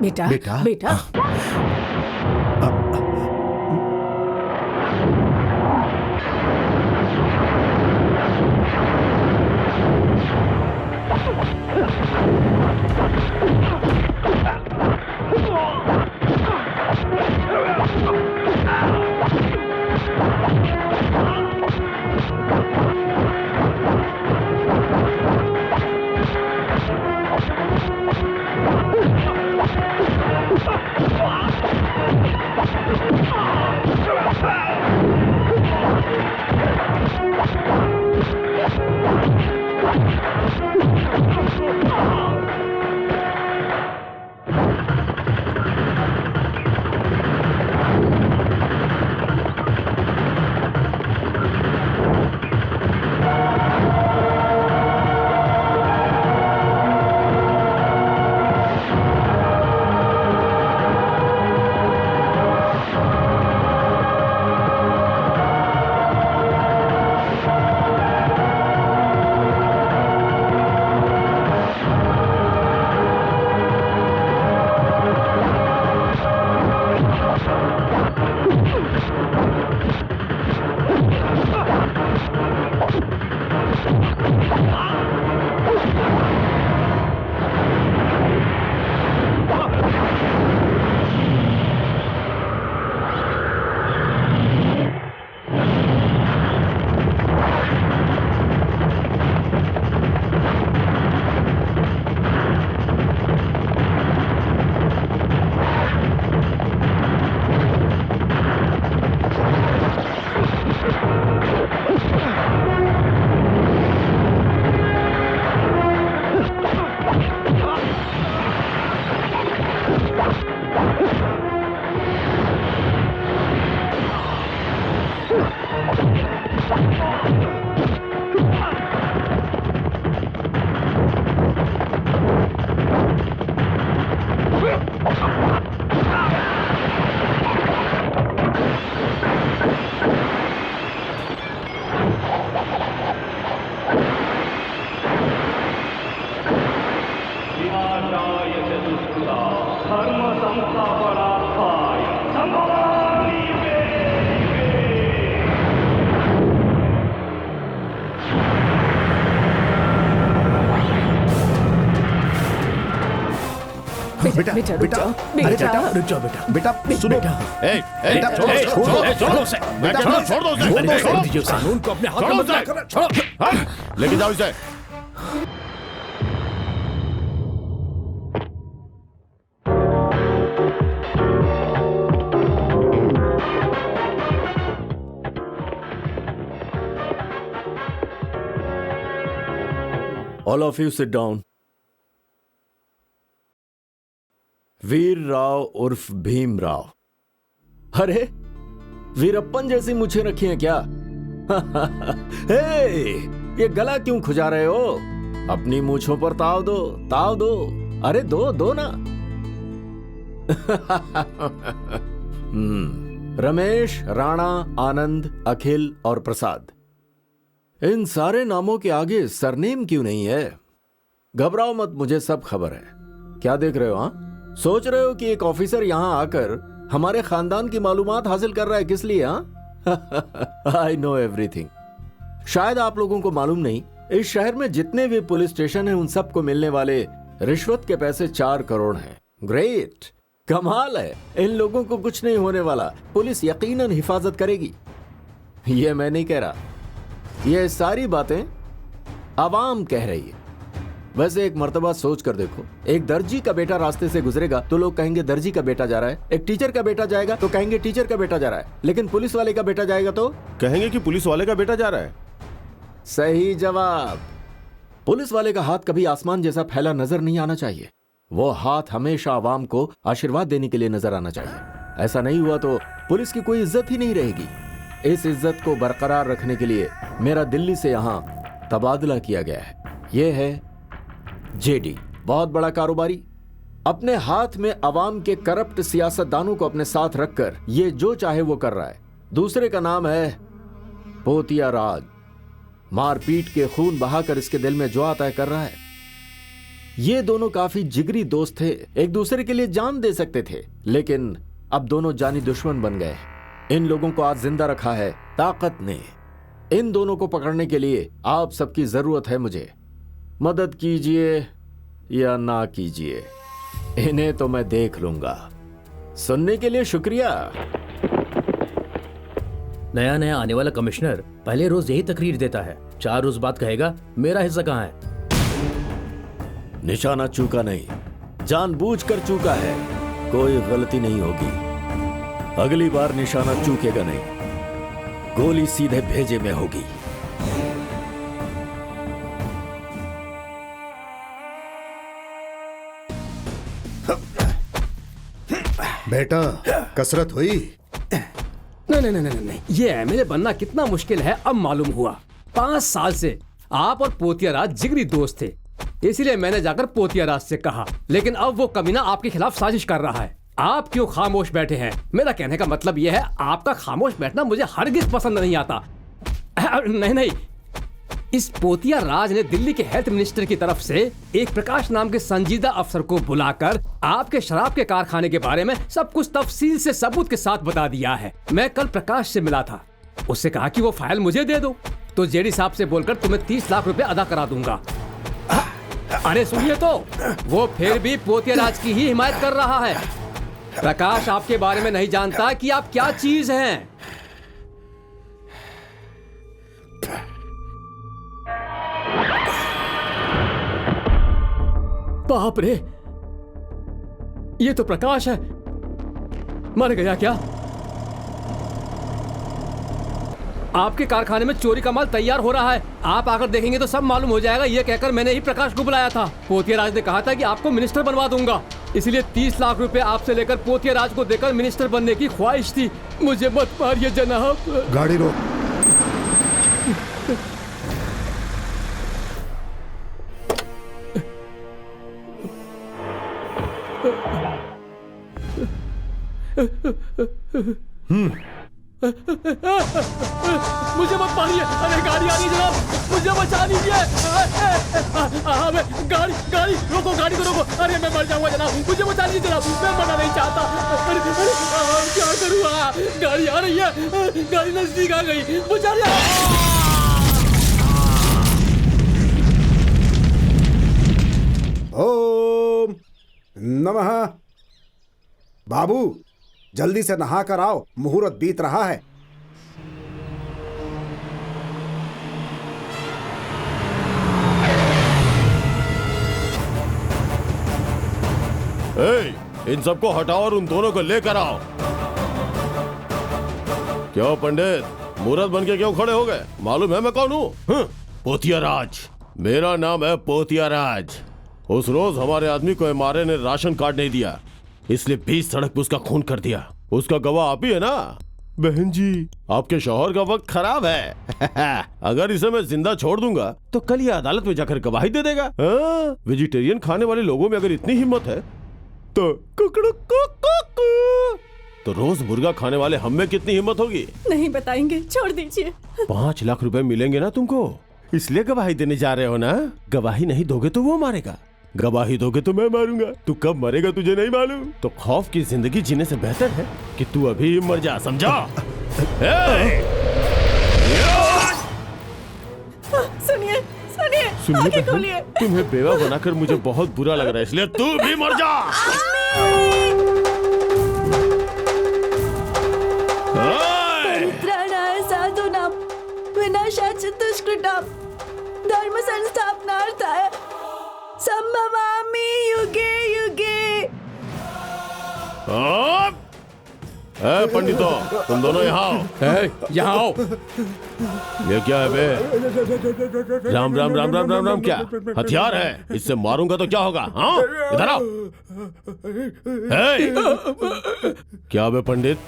बेटा बेटा बेटा बेटा बेटा, बेटा रुक अरे जाओ, बेटा रुक जाओ बेटा सुनो बेटा छोड़ो उसे बेटा छोड़ दो छोड़ दीजिए कानून को अपने हाथ में मत लेकर छोड़ो लेके जाओ इसे। All of you sit down. वीर राव उर्फ भीम राव। अरे वीरप्पन जैसी मुझे रखी है क्या? हे, ये गला क्यों खुजा रहे हो? अपनी मूछों पर ताव दो, ताव दो। अरे दो ना। रमेश, राणा, आनंद, अखिल और प्रसाद, इन सारे नामों के आगे सरनेम क्यों नहीं है? घबराओ मत, मुझे सब खबर है। क्या देख रहे हो? हाँ, सोच रहे हो कि एक ऑफिसर यहां आकर हमारे खानदान की मालूमात हासिल कर रहा है, किस लिए? हाँ, आई नो एवरीथिंग। शायद आप लोगों को मालूम नहीं, इस शहर में जितने भी पुलिस स्टेशन हैं उन सबको मिलने वाले रिश्वत के पैसे 4 करोड़ हैं। ग्रेट, कमाल है। इन लोगों को कुछ नहीं होने वाला, पुलिस यकीनन हिफाजत करेगी। ये मैं नहीं कह रहा, ये सारी बातें आवाम कह रही है। वैसे एक मर्तबा सोच कर देखो, एक दर्जी का बेटा रास्ते से गुजरेगा तो लोग कहेंगे दर्जी का बेटा जा रहा है, एक टीचर का बेटा जाएगा तो कहेंगे टीचर का बेटा जा रहा है, लेकिन पुलिस वाले का बेटा जाएगा तो कहेंगे कि पुलिस वाले का बेटा जा रहा है। सही जवाब। पुलिस वाले का हाथ कभी आसमान जैसा फैला नजर नहीं आना चाहिए, वो हाथ हमेशा आवाम को आशीर्वाद देने के लिए नजर आना चाहिए। ऐसा नहीं हुआ तो पुलिस की कोई इज्जत ही नहीं रहेगी। इस इज्जत को बरकरार रखने के लिए मेरा दिल्ली से यहां तबादला किया गया है। यह है जेडी, बहुत बड़ा कारोबारी, अपने हाथ में अवाम के करप्ट सियासतदानों को अपने साथ रखकर ये जो चाहे वो कर रहा है। दूसरे का नाम है पोतिया राज। मार पीट के खून बहाकर इसके दिल में जो आता है कर रहा है। ये दोनों काफी जिगरी दोस्त थे, एक दूसरे के लिए जान दे सकते थे, लेकिन अब दोनों जानी दुश्मन बन गए। इन लोगों को आज जिंदा रखा है ताकत ने। इन दोनों को पकड़ने के लिए आप सबकी जरूरत है मुझे। मदद कीजिए या ना कीजिए, इन्हें तो मैं देख लूंगा। सुनने के लिए शुक्रिया। नया नया आने वाला कमिश्नर पहले रोज यही तकरीर देता है, 4 रोज बाद कहेगा मेरा हिस्सा कहाँ है। निशाना चूका नहीं, जानबूझकर चूका है। कोई गलती नहीं होगी, अगली बार निशाना चूकेगा नहीं, गोली सीधे भेजे में होगी। बेटा कसरत हुई? नहीं, ये एमएलए बनना कितना मुश्किल है अब मालूम हुआ। 5 साल से आप और पोतियाराज जिगरी दोस्त थे, इसलिए मैंने जाकर पोतियाराज से कहा, लेकिन अब वो कमीना आपके खिलाफ साजिश कर रहा है। आप क्यों खामोश बैठे हैं? मेरा कहने का मतलब यह है, आपका खामोश बैठना मुझे हरगिज पसंद नहीं आता। नहीं, इस पोतियाराज ने दिल्ली के हेल्थ मिनिस्टर की तरफ से एक प्रकाश नाम के संजीदा अफसर को बुलाकर आपके शराब के कारखाने के बारे में सब कुछ तफसील से सबूत के साथ बता दिया है। मैं कल प्रकाश से मिला था, उससे कहा कि वो फाइल मुझे दे दो, तो जेडी साहब से बोलकर तुम्हें 30 लाख रुपए अदा करा दूंगा। अरे सुनिए तो, वो फिर भी पोतियाराज की ही हिमायत कर रहा है। प्रकाश आपके बारे में नहीं जानता कि आप क्या चीज हैं। बाप रे, ये तो प्रकाश है। मर गया क्या? आपके कारखाने में चोरी का माल तैयार हो रहा है, आप आकर देखेंगे तो सब मालूम हो जाएगा। ये कहकर मैंने ही प्रकाश को बुलाया था। पोतियाराज ने कहा था कि आपको मिनिस्टर बनवा दूंगा, इसलिए 30 लाख रुपए आपसे लेकर पोतियाराज को देकर मिनिस्टर बनने की ख्वाहिश थी। मुझे मत मारिए जनाब। गाड़ी रोक। मुझे मत मारिए। अरे गाड़ी आ रही है जनाब, मुझे बचा लीजिए। गाड़ी रोको, गाड़ी को रोको। अरे मैं मर जाऊंगा जनाब, मुझे बचा लीजिए जनाब, मैं मरना नहीं चाहता। अरे क्या करूँ? गाड़ी आ रही है, गाड़ी नजदीक आ गई, बचा लिया। ओम नमः। बाबू जल्दी से नहा कर आओ, मुहूर्त बीत रहा है। इन सबको हटाओ और उन दोनों को लेकर आओ। क्यों पंडित, मुहूर्त बन के क्यों खड़े हो गए? मालूम है मैं कौन हूँ? पोतियाराज, मेरा नाम है पोतियाराज। उस रोज हमारे आदमी को एमआरए ने राशन कार्ड नहीं दिया, इसलिए 20 सड़क पे उसका खून कर दिया। उसका गवाह आप ही है ना? बहन जी, आपके शौहर का वक्त खराब है। अगर इसे मैं जिंदा छोड़ दूंगा तो कल ये अदालत में जाकर गवाही दे देगा। वेजिटेरियन खाने वाले लोगों में अगर इतनी हिम्मत है तो तो रोज मुर्गा खाने वाले हम में कितनी हिम्मत होगी? नहीं बताएंगे, छोड़ दीजिए। 5 लाख रुपए मिलेंगे ना तुमको, इसलिए गवाही देने जा रहे हो ना? गवाही नहीं दोगे तो वो मारेगा, गवाही दोगे तो मैं मारूंगा। तू कब मरेगा तुझे नहीं मालूम, तो खौफ की जिंदगी जीने से बेहतर है कि तू अभी मर जा, समझा? सुनिए सुनिए, सुनिए आंखें बहन, खोलिए। तुम्हें बेवा बनाकर मुझे बहुत बुरा लग रहा है, इसलिए तू भी मर जा। परित्राणाय साधूनां विनाशाय दुष्कृतां धर्म संस्थापनार्थाय संभवामि युगे युगे। पंडितों, तुम दोनों यहाँ आओ। यहाँ आओ। ये क्या है बे? राम राम राम राम राम राम, क्या हथियार है? इससे मारूंगा तो क्या होगा? हाँ, इधर आओ। क्या बे पंडित,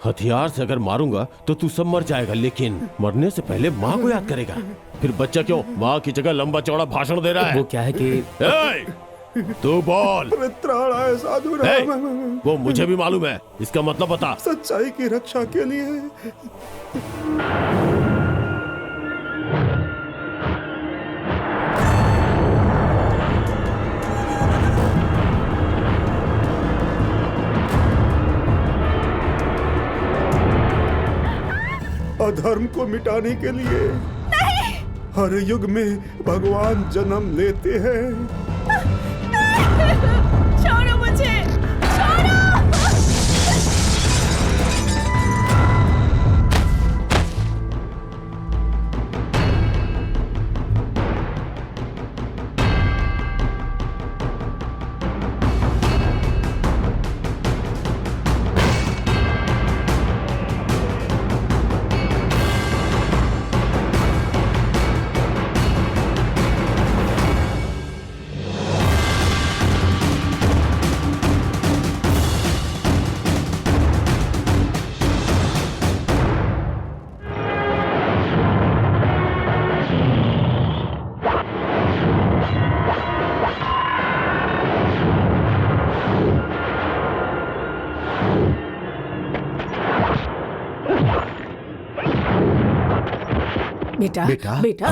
हथियार से अगर मारूंगा तो तू सब मर जाएगा, लेकिन मरने से पहले माँ को याद करेगा। फिर बच्चा क्यों माँ की जगह लंबा चौड़ा भाषण दे रहा है? वो क्या है कि तू बोल। परित्राणाय साधूनां। वो मुझे भी मालूम है, इसका मतलब बता। सच्चाई की रक्षा के लिए। अधर्म को मिटाने के लिए हर युग में भगवान जन्म लेते हैं। छोड़ो मुझे, छोड़ो। बेटा, बेटा?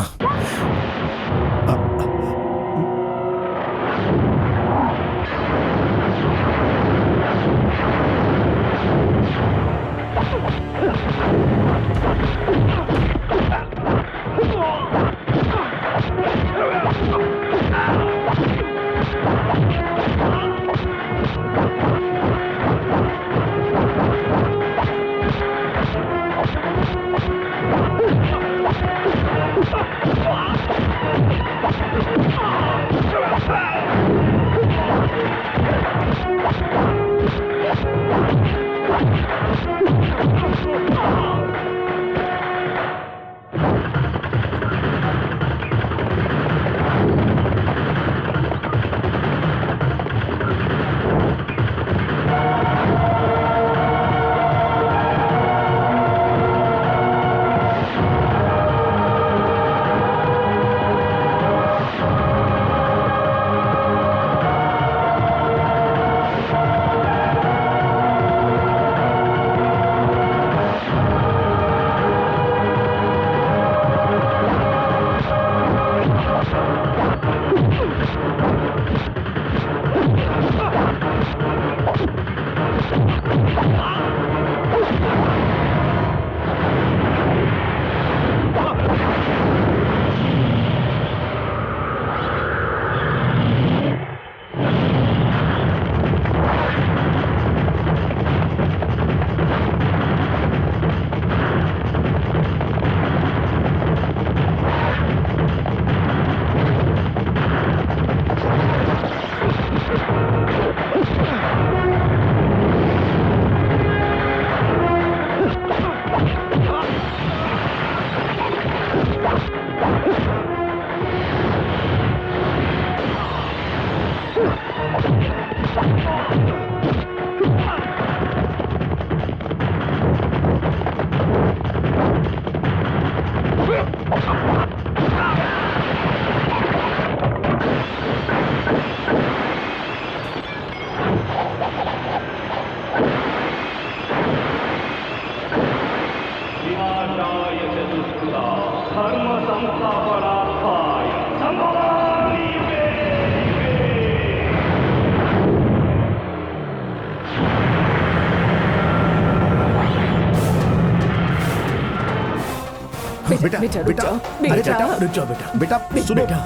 बेटा, बेटा, बेटा, बेटा, बेटा, अरे बेटा, रुक जाओ बेटा। बेटा, सुनो। छोड़ो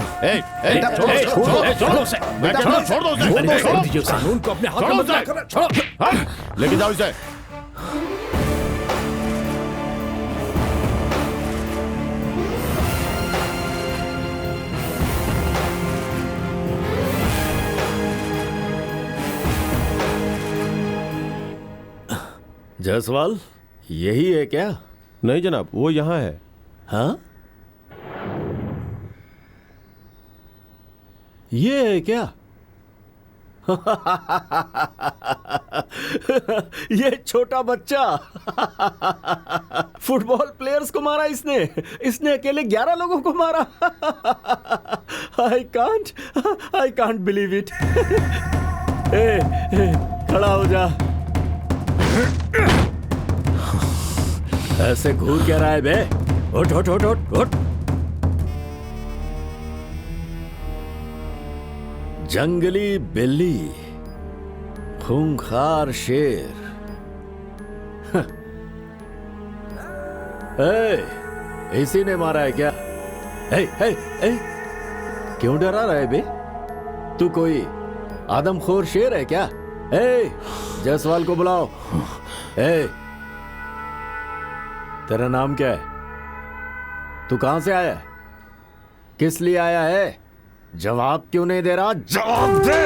छोड़ो, छोड़ो उसे। बेटा, छोड़ दो उसे। छोड़ दो, छोड़ दीजिए उसे। कानून को अपने हाथ में छोड़ो मत उसे। लेकर छोड़ो। हाँ, लेके जाओ इसे। जायसवाल, यही है क्या? नहीं जनाब, वो यहाँ है। हाँ, ये है क्या? ये छोटा बच्चा फुटबॉल प्लेयर्स को मारा इसने अकेले 11 लोगों को मारा। I can't believe it. खड़ा हो जा। ऐसे घूर क्या रहा है बे? उठ उठ उठ उठ उठ। जंगली बिल्ली, खूंखार शेर। इसी ने मारा है क्या? क्यों डरा रहा है बे? तू कोई आदमखोर शेर है क्या? जायसवाल को बुलाओ। तेरा नाम क्या है? तू कहां से आया है? किस लिए आया है? जवाब क्यों नहीं दे रहा? जवाब दे।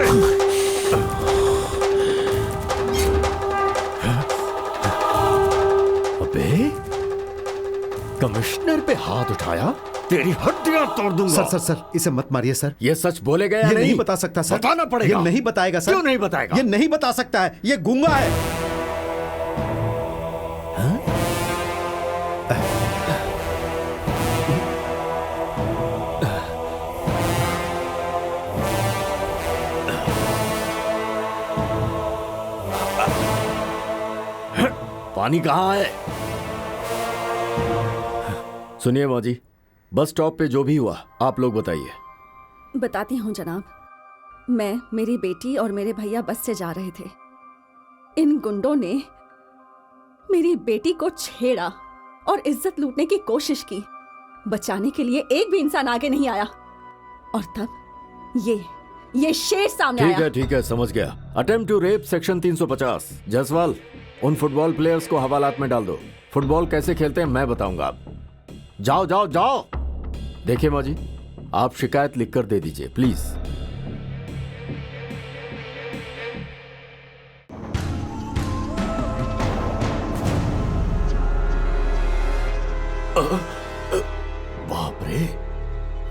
अबे कमिश्नर पे हाथ उठाया, तेरी हड्डियां तोड़ दूंगा। सर इसे मत मारिए सर। ये सच बोलेगा या ये नहीं? नहीं बता सकता सर। बताना पड़ेगा। ये नहीं बताएगा सर। क्यों नहीं बताएगा? ये नहीं बता सकता है, ये गूंगा है। पानी कहाँ है? सुनिए माँ जी, बस स्टॉप पे जो भी हुआ आप लोग बताइए। बताती हूँ जनाब। मैं, मेरी बेटी और मेरे भैया बस से जा रहे थे। इन गुंडों ने मेरी बेटी को छेड़ा और इज्जत लूटने की कोशिश की। बचाने के लिए एक भी इंसान आगे नहीं आया और तब ये शेर सामने आया। ठीक है समझ गया। Attempt to rape section 350। Jaiswal, उन फुटबॉल प्लेयर्स को हवालात में डाल दो। फुटबॉल कैसे खेलते हैं मैं बताऊंगा। आप जाओ जाओ जाओ। देखिए माँ जी, आप शिकायत लिखकर दे दीजिए प्लीज। बाप रे,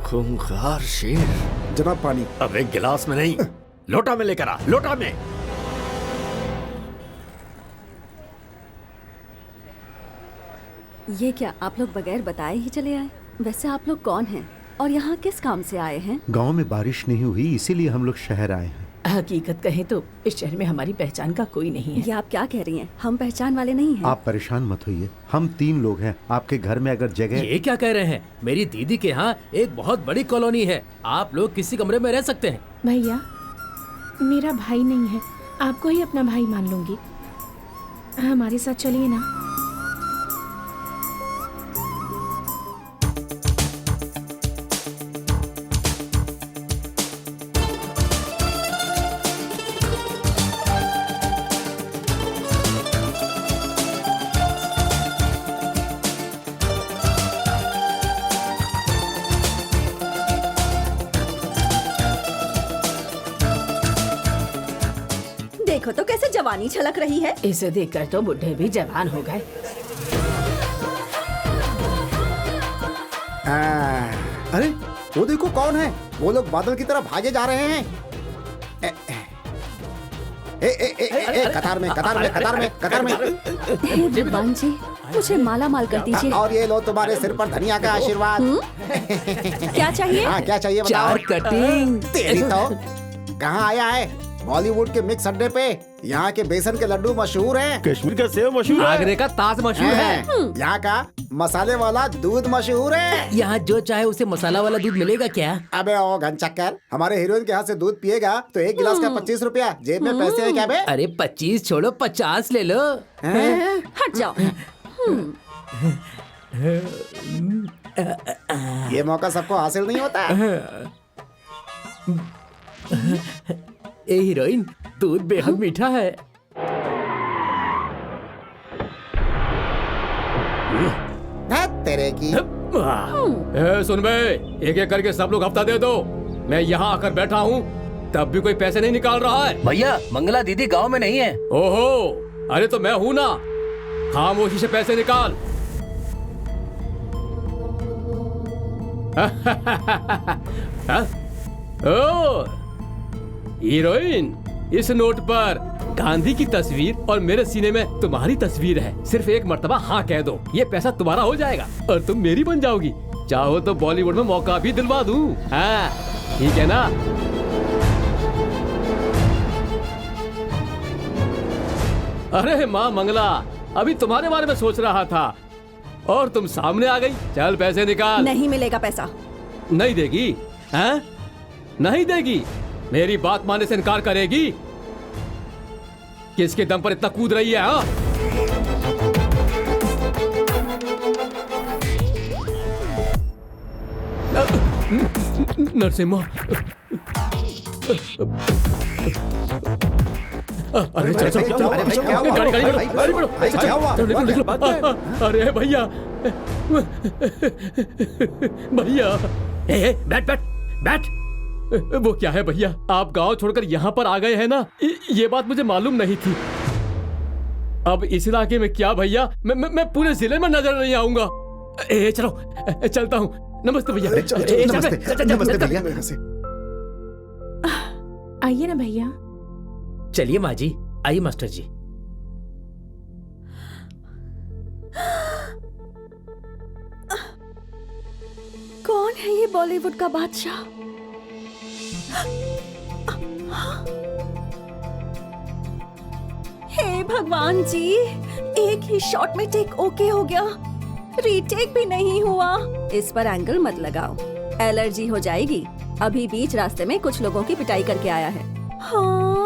खूंखार शेर। जनाब पानी। अब एक गिलास में नहीं, लोटा में लेकर आ, लोटा में। ये क्या आप लोग बगैर बताए ही चले आए? वैसे आप लोग कौन हैं और यहाँ किस काम से आए हैं? गांव में बारिश नहीं हुई इसीलिए हम लोग शहर आए हैं। हकीकत कहें तो इस शहर में हमारी पहचान का कोई नहीं है। ये आप क्या कह रही हैं? हम पहचान वाले नहीं हैं। आप परेशान मत होइए, हम 3 लोग हैं। आपके घर में अगर जगह। ये क्या कह रहे हैं? मेरी दीदी के यहाँ एक बहुत बड़ी कॉलोनी है, आप लोग किसी कमरे में रह सकते हैं। भैया, मेरा भाई नहीं है, आपको ही अपना भाई मान लूंगी। हमारे साथ चलिए ना। देखो तो कैसे जवानी छलक रही है। इसे देखकर तो बुढ़े भी जवान हो गए। अरे वो देखो कौन है? वो लोग बादल की तरफ भागे जा रहे हैं। कतार में हे भगवान जी, मुझे माला माल कर दीजिए। और ये लो तुम्हारे सिर पर धनिया का आशीर्वाद। क्या चाहिए? हाँ क्या चाहिए बताओ। 4 कटिंग। तेरी तो कहाँ आया है? बॉलीवुड के मिक्स अड्डे पे। यहाँ के बेसन के लड्डू मशहूर हैं। कश्मीर का सेव मशहूर है। आगरे का ताज मशहूर है। यहाँ का मसाले वाला दूध मशहूर है। यहाँ जो चाहे उसे मसाला वाला दूध मिलेगा क्या? अबे ओ घनचक्कर, हमारे हीरोइन के हाथ से दूध पिएगा तो एक गिलास का 25 रुपया। जेब में पैसे है क्या बे? अरे 25 छोड़ो, 50 ले लो। हट जाओ। ये मौका सबको हासिल नहीं होता। ए हीरोइन, दूध बेहद मीठा है। तेरे की। सुन बे, एक एक करके सब लोग हफ्ता दे दो। मैं यहाँ आकर बैठा हूँ तब भी कोई पैसे नहीं निकाल रहा है। भैया, मंगला दीदी गांव में नहीं है। ओहो, अरे तो मैं हूँ ना, खामोशी से पैसे निकाल। ओ, हीरोइन, इस नोट पर गांधी की तस्वीर और मेरे सीने में तुम्हारी तस्वीर है। सिर्फ एक मर्तबा हाँ कह दो, ये पैसा तुम्हारा हो जाएगा और तुम मेरी बन जाओगी। चाहो तो बॉलीवुड में मौका भी दिलवा दूं। हाँ, ठीक है ना? अरे माँ मंगला, अभी तुम्हारे बारे में सोच रहा था और तुम सामने आ गई। चल पैसे निकाल। नहीं मिलेगा पैसा। नहीं देगी? हैं? नहीं देगी? मेरी बात मानने से इनकार करेगी? किसके दम पर इतना कूद रही है? हाँ? नरसिम्हा, अरे चल चल, गाड़ी गाड़ी बढ़ो, क्या हुआ? अरे भैया, भैया, बैठ बैठ बैठ। वो क्या है भैया, आप गांव छोड़कर यहाँ पर आ गए हैं ना, ये बात मुझे मालूम नहीं थी। अब इस इलाके में क्या भैया, मैं पूरे जिले में नजर नहीं आऊंगा। चलो चलता हूँ। नमस्ते भैया। नमस्ते भैया। आइए ना भैया। चलिए माँ जी, आइए मास्टर जी। कौन है ये बॉलीवुड का बादशाह? हे भगवान जी, एक ही शॉट में टेक ओके हो गया, रीटेक भी नहीं हुआ। इस पर एंगल मत लगाओ, एलर्जी हो जाएगी। अभी बीच रास्ते में कुछ लोगों की पिटाई करके आया है। हाँ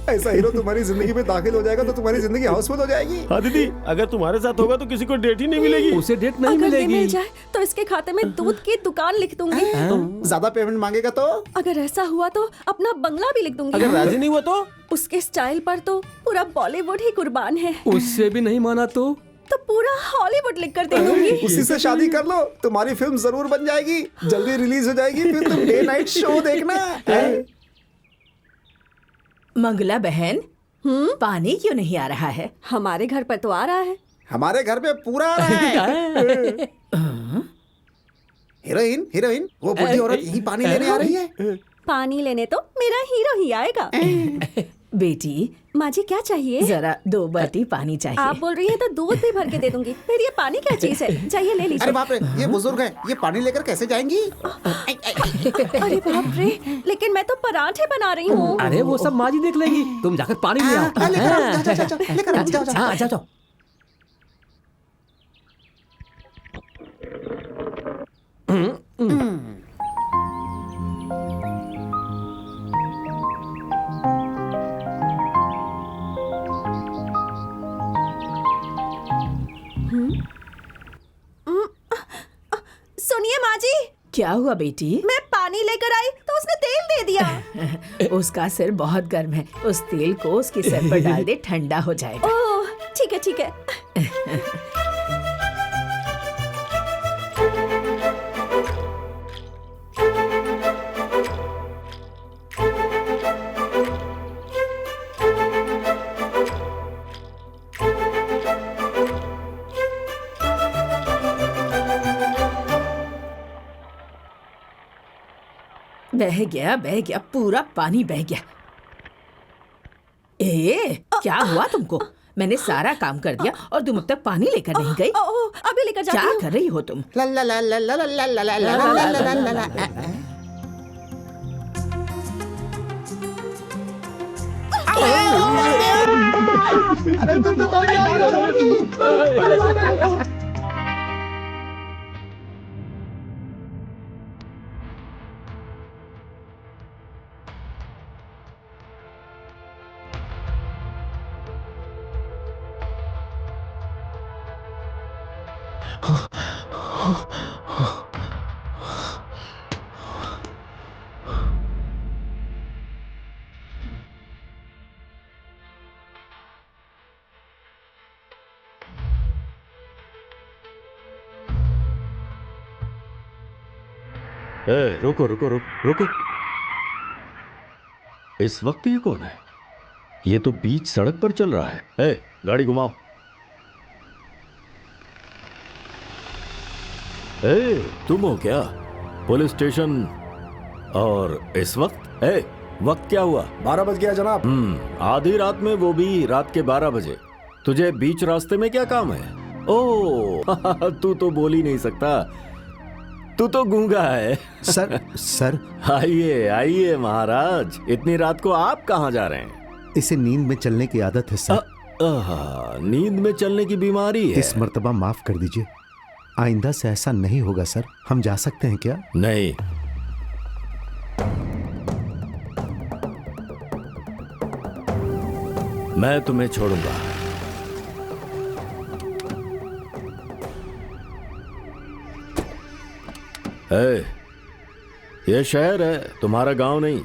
ऐसा हीरो तुम्हारी जिंदगी में दाखिल हो जाएगा तो तुम्हारी जिंदगी हाउसफुल हो जाएगी। हाँ दीदी, अगर तुम्हारे साथ होगा तो किसी को डेट ही नहीं मिलेगी। उसे डेट नहीं अगर ये मिलेगी। मिल जाए तो इसके खाते में दूध की दुकान लिख दूंगी। ज्यादा पेमेंट मांगेगा तो? अगर ऐसा हुआ तो अपना बंगला भी लिख दूंगी। अगर राजी नहीं हुआ तो? उसके स्टाइल पर तो पूरा बॉलीवुड ही कुर्बान है। उससे भी नहीं माना तो पूरा हॉलीवुड लिख कर दे दूंगी। उसी से शादी कर लो, तुम्हारी फिल्म जरूर बन जाएगी, जल्दी रिलीज हो जाएगी, फिर तुम डे नाइट शो देखना। मंगला बहन, पानी क्यों नहीं आ रहा है? हमारे घर पर तो आ रहा है। हमारे घर पे पूरा आ रहा है। हीरोइन हीरोइन, वो बुढ़ी औरत यही पानी लेने आ रही है। पानी लेने तो मेरा हीरो ही आएगा। बेटी, माँ जी क्या चाहिए? जरा 2 बाल्टी पानी चाहिए। आप बोल रही है तो दूध भी भर के दे दूंगी। फिर ये पानी क्या चीज है? चाहिए ले लीजिए। अरे बाप रे, ये बुजुर्ग है, ये पानी लेकर कैसे जाएंगी? अरे बाप रे, लेकिन मैं तो पराठे बना रही हूँ। अरे वो सब माँ जी देख लेगी, तुम जाकर पानी ले आओ। हाँ जाओ जाओ। सुनिए माँ जी। क्या हुआ बेटी? मैं पानी लेकर आई तो उसने तेल दे दिया। उसका सिर बहुत गर्म है, उस तेल को उसके सिर पर डाल दे, ठंडा हो जाएगा। ओह ठीक है ठीक है। बह गया, पूरा पानी बह गया। क्या हुआ तुमको? मैंने सारा काम कर दिया और तुम अब तक पानी लेकर नहीं गई। अभी लेकर जाती क्या हूँ। कर रही हो तुम? रुको रुको रुको रुको। इस वक्त ये कौन है? ये तो बीच सड़क पर चल रहा है। गाड़ी घुमाओ। तुम हो क्या? Police station. और इस वक्त वक्त क्या हुआ? 12 बज गया जनाब। आधी रात में, वो भी रात के 12 बजे। तुझे बीच रास्ते में क्या काम है? ओह तू तो बोल ही नहीं सकता, तू तो गूंगा है। सर आइए आइए महाराज, इतनी रात को आप कहाँ जा रहे हैं? इसे नींद में चलने की आदत है सर। नींद में चलने की बीमारी है। इस मर्तबा माफ कर दीजिए, आइंदा से ऐसा नहीं होगा सर। हम जा सकते हैं क्या? नहीं। मैं तुम्हें छोड़ूंगा। ये शहर है, तुम्हारा गांव नहीं।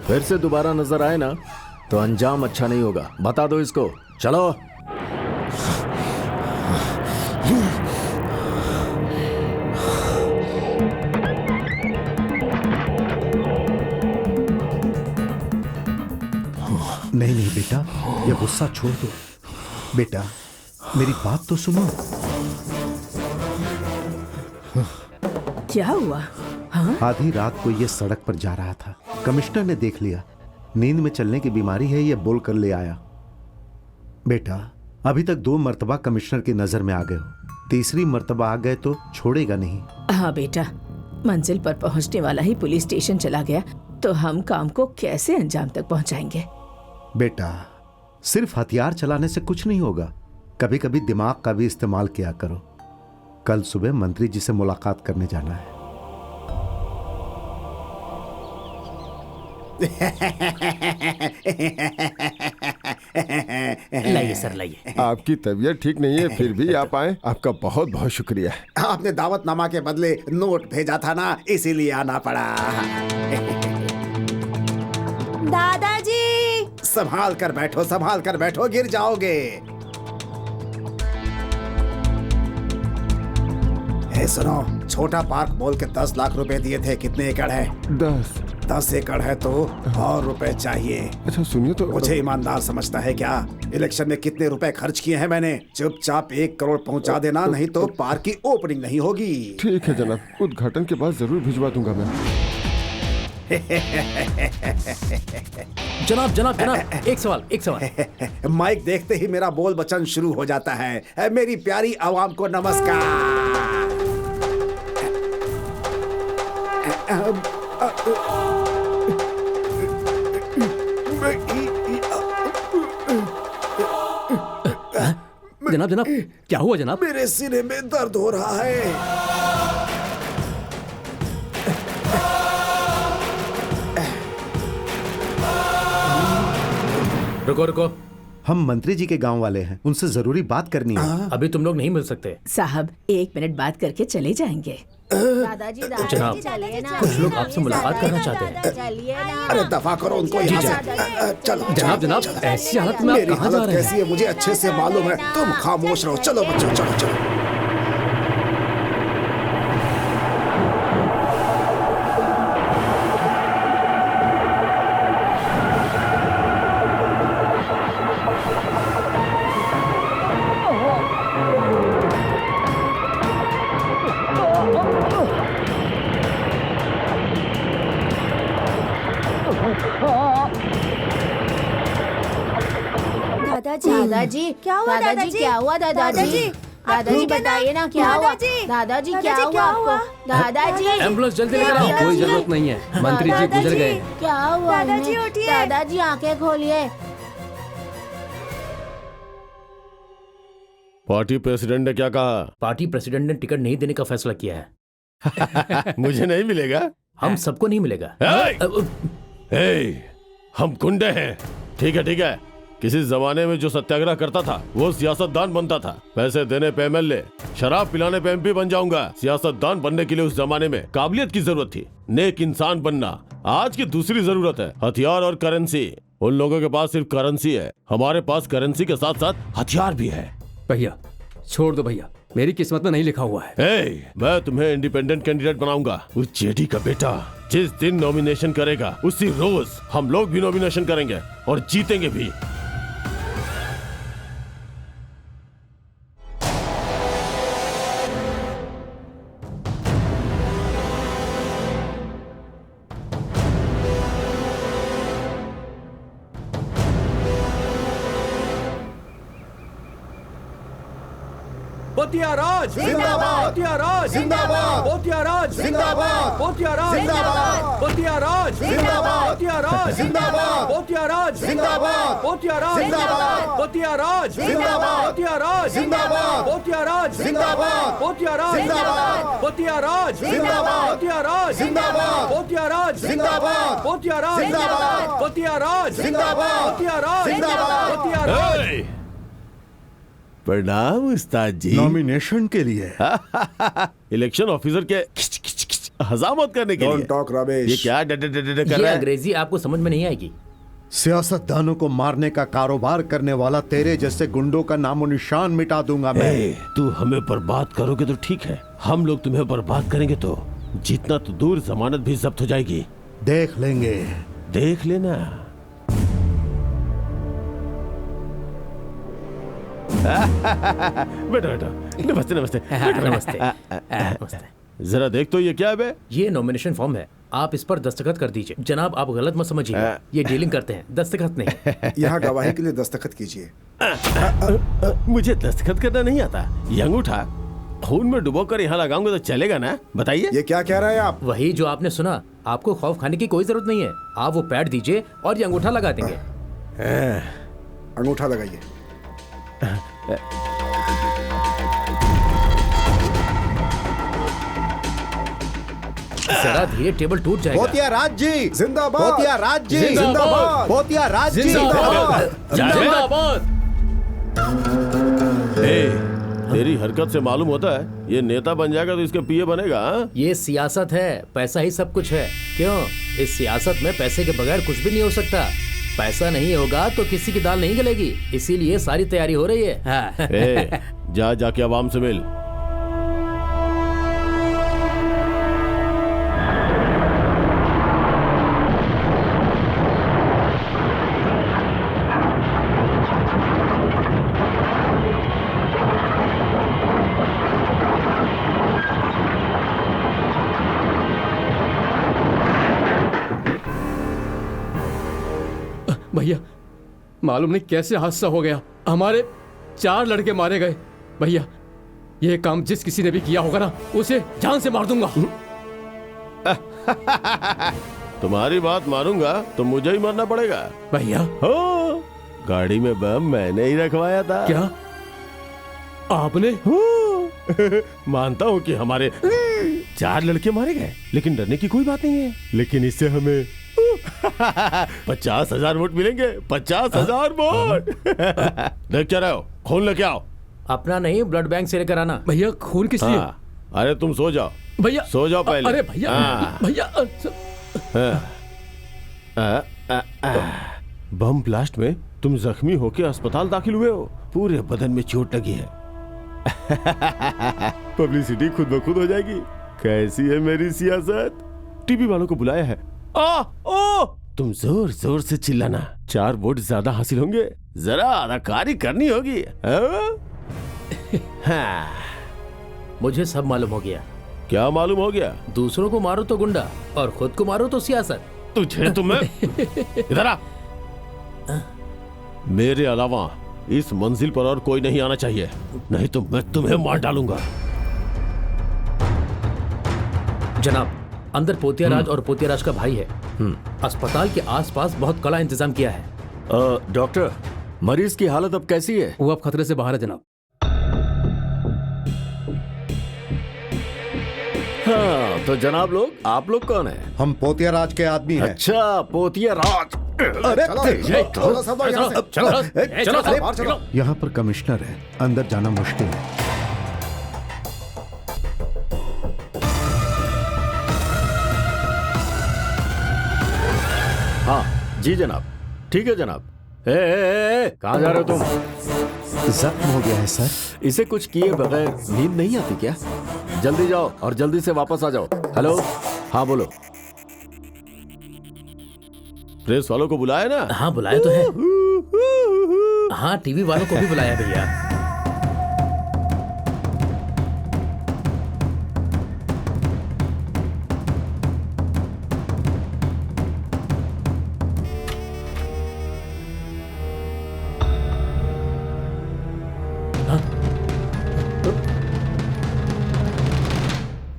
फिर से दोबारा नजर आए ना तो अंजाम अच्छा नहीं होगा। बता दो इसको। चलो। नहीं नहीं बेटा, ये गुस्सा छोड़ दो। बेटा मेरी बात तो सुनो। क्या हुआ? हाँ? आधी रात को ये सड़क पर जा रहा था, कमिश्नर ने देख लिया। नींद में चलने की बीमारी है, ये बोल कर ले आया। बेटा अभी तक 2 मर्तबा कमिश्नर की नजर में आ गए हो, तीसरी मर्तबा आ गए तो छोड़ेगा नहीं। हाँ बेटा, मंजिल पर पहुंचने वाला ही पुलिस स्टेशन चला गया तो हम काम को कैसे अंजाम तक पहुंचाएंगे? बेटा सिर्फ हथियार चलाने से कुछ नहीं होगा, कभी कभी दिमाग का भी इस्तेमाल किया करो। कल सुबह मंत्री जी से मुलाकात करने जाना है। लाइए सर, लाइए। आपकी तबीयत ठीक नहीं है, फिर भी आप आए, आपका बहुत बहुत शुक्रिया। आपने दावतनामा के बदले नोट भेजा था ना, इसीलिए आना पड़ा। दादाजी संभाल कर बैठो, गिर जाओगे। ए सुनो, छोटा पार्क बोल के 10 लाख रुपए दिए थे, कितने एकड़ है? 10 एकड़ है तो और रुपए चाहिए। अच्छा सुनिए तो, मुझे ईमानदार समझता है क्या? इलेक्शन में कितने रुपए खर्च किए हैं मैंने? चुपचाप 1 करोड़ पहुंचा देना, नहीं तो पार्क की ओपनिंग नहीं होगी। ठीक है जनाब, उद्घाटन के बाद जरूर भिजवा दूंगा मैं। जनाब एक सवाल। माइक देखते ही मेरा बोल बचन शुरू हो जाता है। मेरी प्यारी आवाम को नमस्कार। जनाब क्या हुआ जनाब? मेरे सीने में दर्द हो रहा है। रुको। हम मंत्री जी के गांव वाले हैं, उनसे जरूरी बात करनी है। अभी तुम लोग नहीं मिल सकते साहब, 1 मिनट बात करके चले जाएंगे। दादाजी जनाब, कुछ लोग आपसे मुलाकात करना चाहते हैं। अरे दफा करो उनको यहाँ से। चलो जनाब ऐसी हालत में आप मेरी कहाँ जा हालत रहे कैसी है मुझे अच्छे से मालूम है, तुम खामोश रहो। चलो बच्चों, चलो। दादाजी क्या हुआ? दादाजी क्या हुआ? दादाजी बताइए ना क्या हुआ? दादाजी क्या हुआ आपको? दादाजी एम्बुलेंस जल्दी लेकर आओ। कोई जरूरत नहीं है, मंत्री जी गुजर गए। क्या हुआ? दादाजी उठिए। दादाजी आंखें खोलिए। पार्टी प्रेसिडेंट ने क्या कहा? पार्टी प्रेसिडेंट ने टिकट नहीं देने का फैसला किया है। मुझे नहीं मिलेगा? हम सबको नहीं मिलेगा। हम गुंडे हैं। ठीक है। किसी जमाने में जो सत्याग्रह करता था वो सियासतदान बनता था। पैसे देने पे एमएलए, शराब पिलाने पे एमपी बन जाऊंगा। सियासतदान बनने के लिए उस जमाने में काबिलियत की जरूरत थी, नेक इंसान बनना। आज की दूसरी जरूरत है हथियार और करेंसी। उन लोगों के पास सिर्फ करेंसी है, हमारे पास करेंसी के साथ साथ हथियार भी है। भैया छोड़ दो भैया, मेरी किस्मत में नहीं लिखा हुआ है। मैं तुम्हें इंडिपेंडेंट कैंडिडेट बनाऊंगा। उस जेडी का बेटा जिस दिन नॉमिनेशन करेगा उसी रोज हम लोग भी नॉमिनेशन करेंगे और जीतेंगे भी। पोतियाराज जिंदाबाद! पोतियाराज जिंदाबाद! पोतियाराज जिंदाबाद! पोतियाराज जिंदाबाद! पोतियाराज जिंदाबाद! पोतियाराज जिंदाबाद! पोतियाराज जिंदाबाद! पोतियाराज जिंदाबाद! पोतियाराज जिंदाबाद! पोतियाराज जिंदाबाद! पोतियाराज जिंदाबाद! पोतियाराज जिंदाबाद! पोतियाराज जिंदाबाद! पोतियाराज जिंदाबाद! पोतियाराज जिंदाबाद! पोतियाराज जिंदाबाद! पोतियाराज जिंदाबाद! पोतियाराज जिंदाबाद! पोतियाराज। प्रणाम उस्ताद जी। नॉमिनेशन के लिए इलेक्शन ऑफिसर के हजामत करने के डोंट लिए। टॉक रमेश। ये क्या कर ये रहा है? अंग्रेजी आपको समझ में नहीं आएगी। सियासतदानों को मारने का कारोबार करने वाला तेरे जैसे गुंडों का नामो निशान मिटा दूंगा मैं। तू हमें बर्बाद करोगे तो ठीक है, हम लोग तुम्हें बर्बाद करेंगे तो जितना तो दूर जमानत भी जब्त हो जाएगी। देख लेंगे। देख लेना। बेटा बेटा, नमस्ते नमस्ते नमस्ते। नमस्ते। जरा देख तो ये क्या है बे? ये नॉमिनेशन फॉर्म है, आप इस पर दस्तखत कर दीजिए। जनाब आप गलत मत समझिए, ये डीलिंग करते हैं, दस्तखत नहीं। यहाँ गवाही के लिए दस्तखत कीजिए। मुझे दस्तखत करना नहीं आता। ये अंगूठा खून में डुबो कर यहाँ लगाऊंगा तो चलेगा ना? बताइए। ये क्या कह रहे हैं आप? वही जो आपने सुना। आपको खौफ खाने की कोई जरूरत नहीं है, आप वो पैड दीजिए और ये अंगूठा लगा देंगे। अंगूठा लगाइए। जरा धीरे, टेबल टूट जाएगा। पोतिया राज जी जिंदाबाद। पोतिया राज जी जिंदाबाद। पोतिया राज जी जिंदाबाद। तेरी हरकत से मालूम होता है ये नेता बन जाएगा तो इसके पीए बनेगा। हाँ? ये सियासत है, पैसा ही सब कुछ है। क्यों? इस सियासत में पैसे के बगैर कुछ भी नहीं हो सकता। पैसा नहीं होगा तो किसी की दाल नहीं गलेगी, इसीलिए सारी तैयारी हो रही है। हाँ। जा जाके आवाम से मिल। भैया मालूम नहीं कैसे हादसा हो गया, हमारे 4 लड़के मारे गए। भैया ये काम जिस किसी ने भी किया होगा ना, उसे जान से मार दूंगा। तुम्हारी बात मारूंगा तो मुझे ही मरना पड़ेगा। भैया हो, गाड़ी में बम मैंने ही रखवाया था। क्या आपने? मानता हूँ कि हमारे 4 लड़के मारे गए, लेकिन डरने की कोई बात नहीं है। लेकिन इससे हमें 50,000 वोट मिलेंगे। 50,000 वोट। देख क्या रहे हो? खून लेके आओ। अपना नहीं, ब्लड बैंक से लेकर आना। भैया खून किस लिए? अरे तुम सो जाओ भैया, सो जाओ पहले। अरे भैया भैया बम ब्लास्ट में तुम जख्मी होकर अस्पताल दाखिल हुए हो, पूरे बदन में चोट लगी है। पब्लिसिटी खुद ब खुद हो जाएगी। कैसी है मेरी सियासत? टीवी वालों को बुलाया है। ओ तुम जोर जोर से चिल्लाना, 4 वोट ज्यादा हासिल होंगे। जरा अदाकारी करनी होगी। हाँ। मुझे सब मालूम हो गया। क्या मालूम हो गया? दूसरों को मारो तो गुंडा और खुद को मारो तो सियासत। तुझे तुम्हें इधर आ। मेरे अलावा इस मंजिल पर और कोई नहीं आना चाहिए, नहीं तो मैं तुम्हें मार डालूंगा। जनाब, अंदर पोतियाराज और पोतियाराज का भाई है। अस्पताल के आसपास बहुत कड़ा इंतजाम किया है। डॉक्टर, मरीज की हालत अब कैसी है? वो अब खतरे से बाहर है जनाब। हाँ, तो जनाब लोग, आप लोग कौन है? हम पोतिया राज के आदमी हैं। अच्छा, पोतिया राज। अरे चलो। यहाँ पर कमिश्नर है, अंदर जाना मुश्किल है। हाँ जी जनाब, ठीक है जनाब। कहाँ जा रहे हो तुम? जख्म हो गया है सर। इसे कुछ किए बगैर नींद नहीं आती क्या? जल्दी जाओ और जल्दी से वापस आ जाओ। हेलो, हाँ बोलो। प्रेस वालों को बुलाया ना? हाँ बुलाया तो है। हाँ टीवी वालों को भी बुलाया भैया।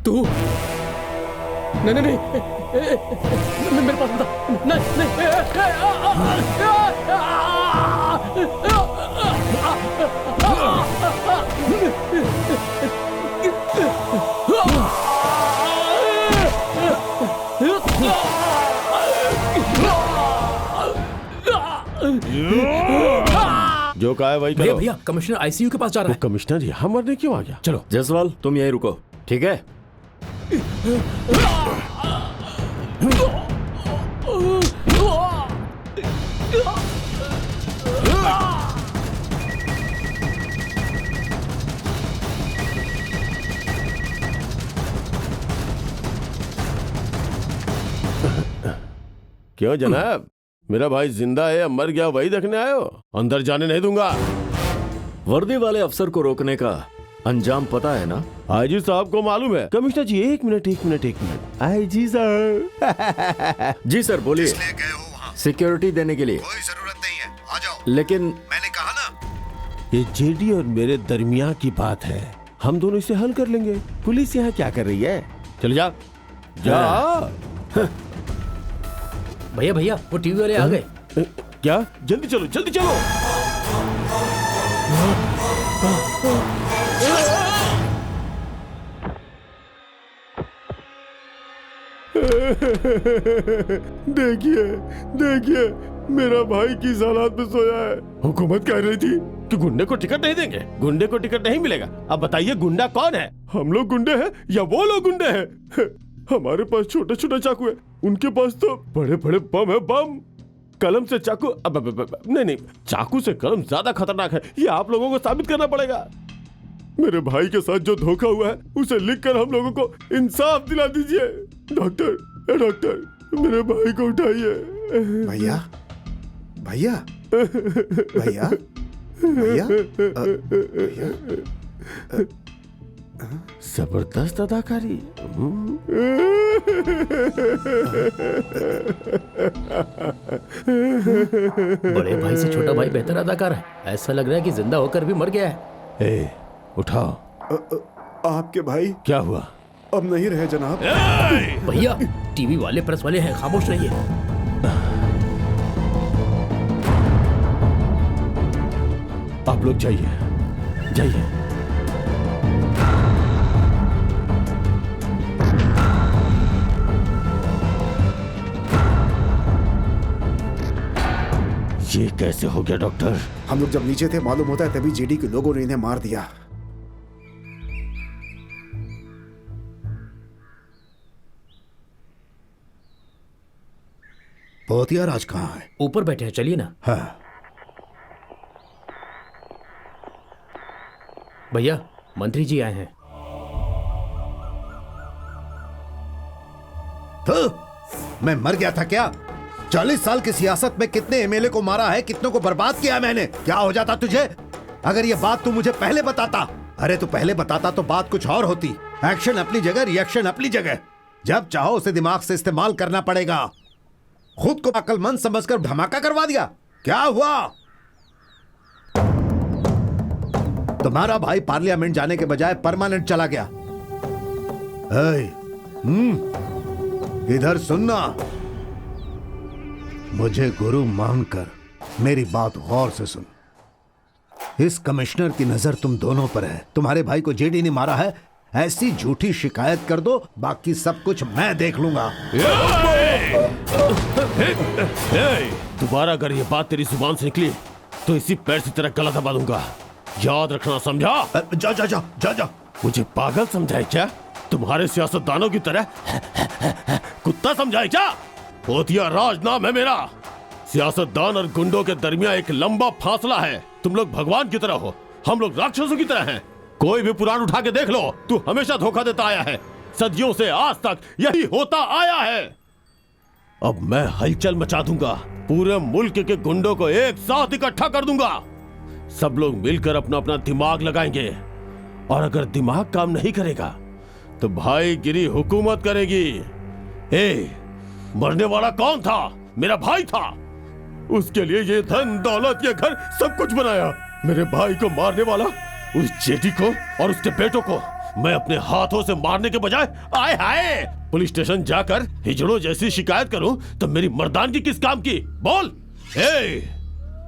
तू? नहीं नहीं नहीं, मेरे पास बता। जो कहा है वही करो। भैया कमिश्नर आईसीयू के पास जा रहा है। कमिश्नर यहाँ मरने क्यों आ गया? चलो जसवाल, तुम यहीं रुको, ठीक है? क्यों जनाब, मेरा भाई जिंदा है या मर गया वही देखने आए हो? अंदर जाने नहीं दूंगा। वर्दी वाले अफसर को रोकने का अंजाम पता है ना? आईजी साहब को मालूम है। कमिश्नर जी एक मिनट। आईजी साहब। जी सर बोलिए। इसलिए गए हो वहाँ? सिक्योरिटी देने के लिए। कोई जरूरत नहीं है, आ जाओ। लेकिन मैंने कहा ना। ये जेडी और मेरे दरमियान की बात है, हम दोनों इसे हल कर लेंगे। पुलिस यहाँ क्या कर रही है? चल जा जा। भैया वो टीवी वाले आ गए। क्या? जल्दी चलो जल्दी चलो। देखिए मेरा भाई किस हालात में सोया है। हुकूमत कह रही थी कि गुंडे को टिकट नहीं देंगे, गुंडे को टिकट नहीं मिलेगा। अब बताइए गुंडा कौन है? हम लोग गुंडे हैं या वो लोग गुंडे हैं? हमारे पास छोटे छोटे चाकू है, उनके पास तो बड़े बड़े बम है। बम, कलम से चाकू। नहीं, चाकू से कलम ज्यादा खतरनाक है। ये आप लोगों को साबित करना पड़ेगा। मेरे भाई के साथ जो धोखा हुआ है उसे लिखकर हम लोगों को इंसाफ दिला दीजिए। डॉक्टर मेरे भाई को उठाइए। भैया भैया भैया भैया जबरदस्त अदाकारी। बड़े भाई से छोटा भाई बेहतर अदाकार है। ऐसा लग रहा है कि जिंदा होकर भी मर गया है। ए, उठाओ। आपके भाई क्या हुआ? अब नहीं रहे जनाब। भैया टीवी वाले प्रेस वाले हैं, खामोश रहिए। आप लोग जाइए। ये कैसे हो गया डॉक्टर? हम लोग जब नीचे थे मालूम होता है तभी जेडी के लोगों ने इन्हें मार दिया। पोतिया राज कहाँ है? ऊपर बैठे हैं, चलिए ना। हाँ। भैया मंत्री जी आए हैं। तो मैं मर गया था क्या? 40 साल की सियासत में कितने एमएलए को मारा है, कितनों को बर्बाद किया मैंने। क्या हो जाता तुझे अगर ये बात तू मुझे पहले बताता? अरे तू पहले बताता तो बात कुछ और होती। एक्शन अपनी जगह, रिएक्शन अपनी जगह। जब चाहो उसे दिमाग से इस्तेमाल करना पड़ेगा। खुद को अक्लमंद समझकर धमाका करवा दिया। क्या हुआ? तुम्हारा भाई पार्लियामेंट जाने के बजाय परमानेंट चला गया। इधर सुनना, मुझे गुरु मानकर मेरी बात गौर से सुन। इस कमिश्नर की नजर तुम दोनों पर है। तुम्हारे भाई को जेडी ने मारा है, ऐसी झूठी शिकायत कर दो, बाकी सब कुछ मैं देख लूंगा। दोबारा अगर ये बात तेरी जुबान से निकली तो इसी पैर से तेरा गला दबा दूंगा। याद रखना, समझा? जा जा जा जा जा। मुझे पागल समझाए क्या? तुम्हारे सियासतदानों की तरह कुत्ता समझाए क्या? पोतिया राज नाम है मेरा। सियासतदान और गुंडों के दरमियान एक लंबा फासला है। तुम लोग भगवान की तरह हो, हम लोग राक्षसों की तरह हैं। कोई भी पुराण उठा के देख लो, तू हमेशा धोखा देता आया है। सदियों से आज तक यही होता आया है। अब मैं हलचल मचा दूंगा, पूरे मुल्क के गुंडों को एक साथ इकट्ठा कर दूंगा। सब लोग मिलकर अपना अपना दिमाग लगाएंगे, और अगर दिमाग काम नहीं करेगा तो भाईगिरी हुकूमत करेगी। मरने वाला कौन था? मेरा भाई था। उसके लिए ये धन दौलत, ये घर, सब कुछ बनाया। मेरे भाई को मारने वाला उस जेडी को और उसके बेटों को मैं अपने हाथों से मारने के बजाय आए हाय पुलिस स्टेशन जाकर हिजड़ों जैसी शिकायत करूं तो मेरी मर्दानगी किस काम की? बोल।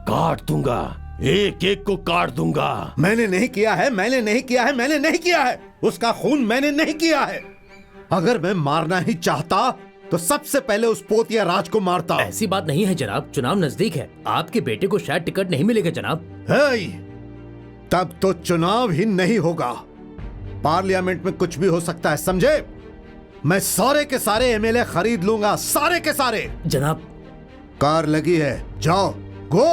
काट दूंगा, एक एक को काट दूंगा। मैंने नहीं किया है, मैंने नहीं किया है, मैंने नहीं किया है। उसका खून मैंने नहीं किया है। अगर मैं मारना ही चाहता तो सबसे पहले उस पोतिया राज को मारता। ऐसी बात नहीं है जनाब, चुनाव नजदीक है। आपके बेटे को शायद टिकट नहीं मिलेगा जनाब। तब तो चुनाव ही नहीं होगा। पार्लियामेंट में कुछ भी हो सकता है, समझे? मैं सारे के सारे एमएलए खरीद लूंगा, सारे के सारे। जनाब, कार लगी है, जाओ, गो।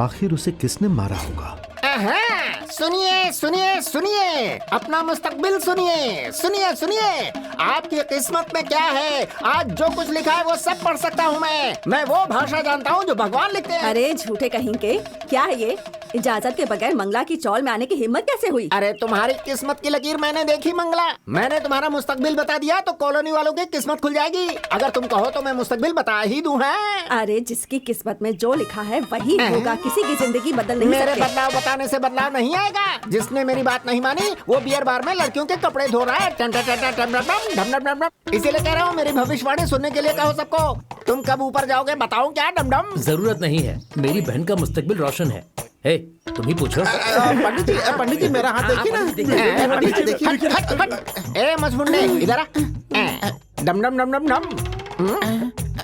आखिर उसे किसने मारा होगा? सुनिए सुनिए सुनिए, अपना मुस्तकबिल सुनिए, सुनिए सुनिए। आपकी किस्मत में क्या है, आज जो कुछ लिखा है वो सब पढ़ सकता हूँ मैं वो भाषा जानता हूँ जो भगवान लिखते हैं। अरे झूठे कहीं के, क्या है ये? इजाजत के बगैर मंगला की चौल में आने की हिम्मत कैसे हुई? अरे तुम्हारी किस्मत की लकीर मैंने देखी मंगला। मैंने तुम्हारा मुस्तकबिल बता दिया तो कॉलोनी वालों की किस्मत खुल जाएगी। अगर तुम कहो तो मैं मुस्तकबिल बता ही दूं। है अरे जिसकी किस्मत में जो लिखा है वही होगा, किसी की जिंदगी बदल नहीं मेरे सकते। बदलाव बताने से बदलाव नहीं आएगा। जिसने मेरी बात नहीं मानी वो बियर बार में लड़कियों के कपड़े धो रहा है। इसीलिए कह रहा हूँ, मेरी भविष्यवाणी सुनने के लिए कहो सबको। तुम कब ऊपर जाओगे बताओ क्या डमडम? जरूरत नहीं है, मेरी बहन का मुस्तकबिल रोशन है। हे, तुम ही पूछो। पंडित जी मेरा हाथ देखिए ना। पंडित जी देखिए। ए मजमुंडे इधर आ। डम डम डम डम डम।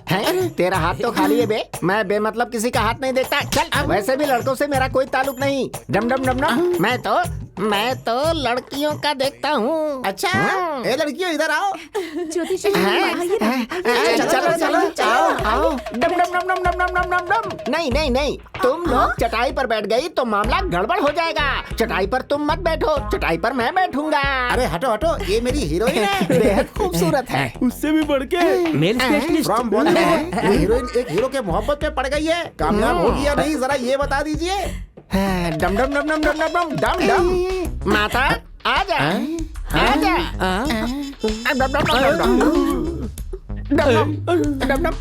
है तेरा हाथ तो खाली है बे। मैं बेमतलब किसी का हाथ नहीं देखता। चल, वैसे भी लड़कों से मेरा कोई ताल्लुक नहीं। डम डम डम डम। मैं तो लड़कियों का देखता हूँ। अच्छा, ए लड़कियों इधर आओ। ज्योतिषी चलो चलो आओ आओ। डम डम डम डम डम डम डम डम। नहीं नहीं, तुम लोग चटाई पर बैठ गई तो मामला गड़बड़ हो जाएगा। चटाई पर तुम मत बैठो, चटाई पर मैं बैठूंगा। अरे हटो हटो, ये मेरी हीरोइन है, बेहद खूबसूरत है। उससे भी बढ़ के मेल स्पेशलिस्ट। फ्रॉम बॉलीवुड है। ये हीरोइन एक हीरो के मोहब्बत में पड़ गई है। कामयाब होगी या नहीं जरा ये बता दीजिए। डम डम डम डम डम डम डम डम। माता आजा आजा। डम डम डम डम डम डम।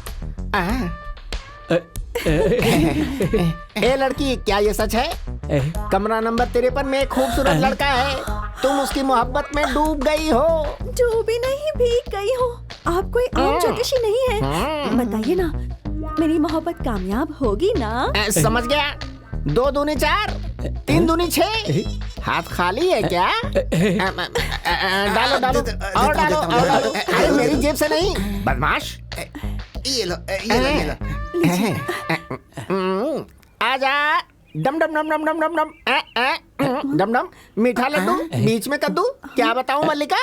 ए लड़की, क्या ये सच है? कमरा नंबर 53 में एक खूबसूरत लड़का है, तुम उसकी मोहब्बत में डूब गई हो। जो भी नहीं भीग गई हो। आप कोई आम ज्योतिषी नहीं है। बताइए ना, मेरी मोहब्बत कामयाब होगी ना? समझ गया। 2 दूनी 4, 3 दूनी 6। हाथ खाली है क्या? डालो डालो और डालो और डालो। अरे मेरी जेब से नहीं, बदमाश। ये लो ये लो। आजा। डम डम डम डम डम डम डम। डम डम मीठा लड्डू बीच में कद्दू। क्या बताऊं मल्लिका?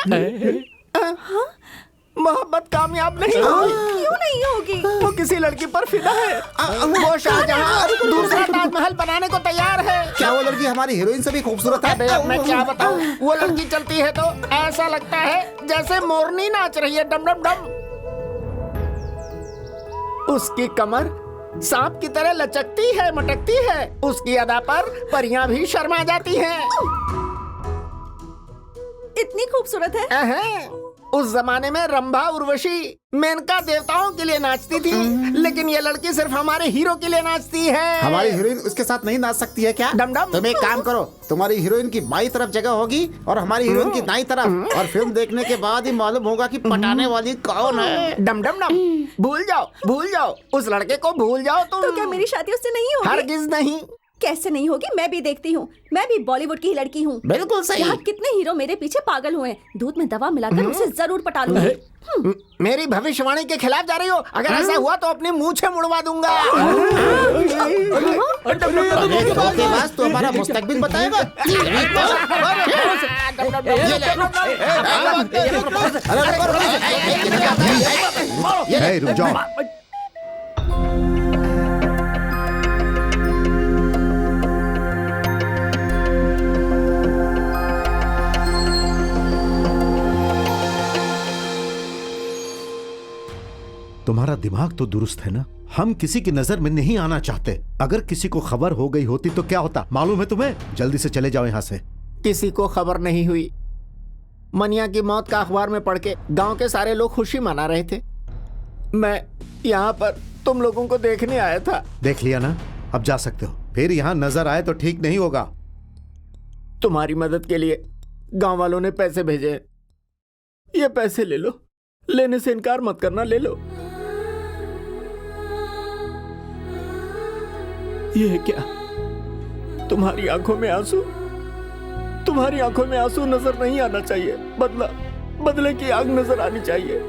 मोहब्बत कामयाब नहीं होगी। क्यों नहीं होगी? वो किसी लड़की पर फिदा है। वो शाहजहां दूसरा ताजमहल बनाने को तैयार है। क्या वो लड़की हमारी हीरोइन से भी खूबसूरत है? अब मैं क्या बताऊं, वो लड़की चलती है तो ऐसा लगता है जैसे मोरनी नाच रही है। डम डम डम। उसकी कमर सांप की तरह लचकती है, मटकती है। उसकी अदा पर परियां भी शर्मा जाती हैं। इतनी खूबसूरत है। उस जमाने में रंभा उर्वशी मेनका देवताओं के लिए नाचती थी, लेकिन ये लड़की सिर्फ हमारे हीरो के लिए नाचती है। हमारी हीरोइन उसके साथ नहीं नाच सकती है क्या? डम डम। तुम एक काम करो, तुम्हारी हीरोइन की बाई तरफ जगह होगी और हमारी हीरोइन की दाई तरफ, और फिल्म देखने के बाद ही मालूम होगा कि पटाने वाली कौन है। डम डम डम। भूल जाओ उस लड़के को भूल जाओ तुम। तो क्या मेरी शादी उससे नहीं होगी? हरगिज नहीं। कैसे नहीं होगी? मैं भी देखती हूँ, मैं भी बॉलीवुड की ही लड़की हूँ। बिल्कुल सही। यहाँ कितने हीरो मेरे पीछे पागल हुए हैं। दूध में दवा मिलाकर उसे जरूर पटा लूंगी। मेरी भविष्यवाणी के खिलाफ जा रही हो? अगर ऐसा हुआ तो अपनी मूंछें मुड़वा दूंगा। धोखेबाज, तो हमारा मुस्तकबिल बताएगा। रुक जाओ। तुम्हारा दिमाग तो दुरुस्त है ना? हम किसी की नजर में नहीं आना चाहते। अगर किसी को खबर हो गई होती तो क्या होता मालूम है तुम्हें? जल्दी से चले जाओ यहाँ से। किसी को खबर नहीं हुई। मनिया की मौत का अखबार में पढ़ के गांव के सारे लोग खुशी मना रहे थे। मैं यहाँ पर तुम लोगों को देखने आया था। देख लिया ना, अब जा सकते हो। फिर यहाँ नजर आए तो ठीक नहीं होगा। तुम्हारी मदद के लिए गांव वालों ने पैसे भेजे। ये पैसे ले लो, लेने से इनकार मत करना, ले लो। ये क्या? तुम्हारी आंखों में आंसू? तुम्हारी आंखों में आंसू नजर नहीं आना चाहिए। बदले की आग नजर आनी चाहिए।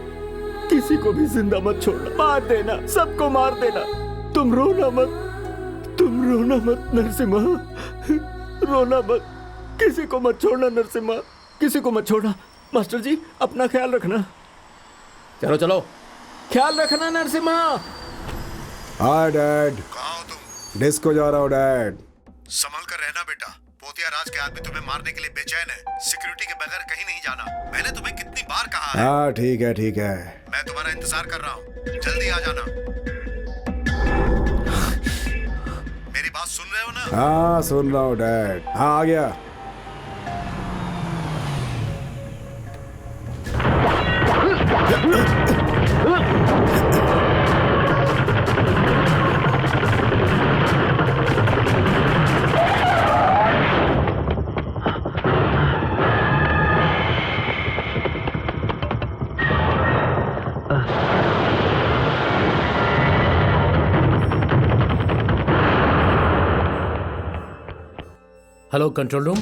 किसी को भी जिंदा मत छोड़ना, मार देना, सबको मार देना। तुम रोना मत नरसिम्हा। रोना मत, किसी को मत छोड़ना नरसिम्हा, किसी को मत छोड़ना। मास्टर जी अपना ख्याल रखना। चलो चलो, ख्याल रखना नरसिम्हा। Hi dad. कहाँ हो तुम? डिस्को जा रहा हूँ डैड। संभल कर रहना बेटा, पोतिया राज के आदमी तुम्हें मारने के लिए बेचैन है। सिक्योरिटी के बगैर कहीं नहीं जाना। मैंने तुम्हें कितनी बार कहा है। हाँ ठीक है ठीक है। मैं तुम्हारा इंतजार कर रहा हूँ, जल्दी आ जाना। मेरी बात सुन रहे हो ना? हाँ सुन रहा हूँ डैड। हाँ आ गया। Hello control room.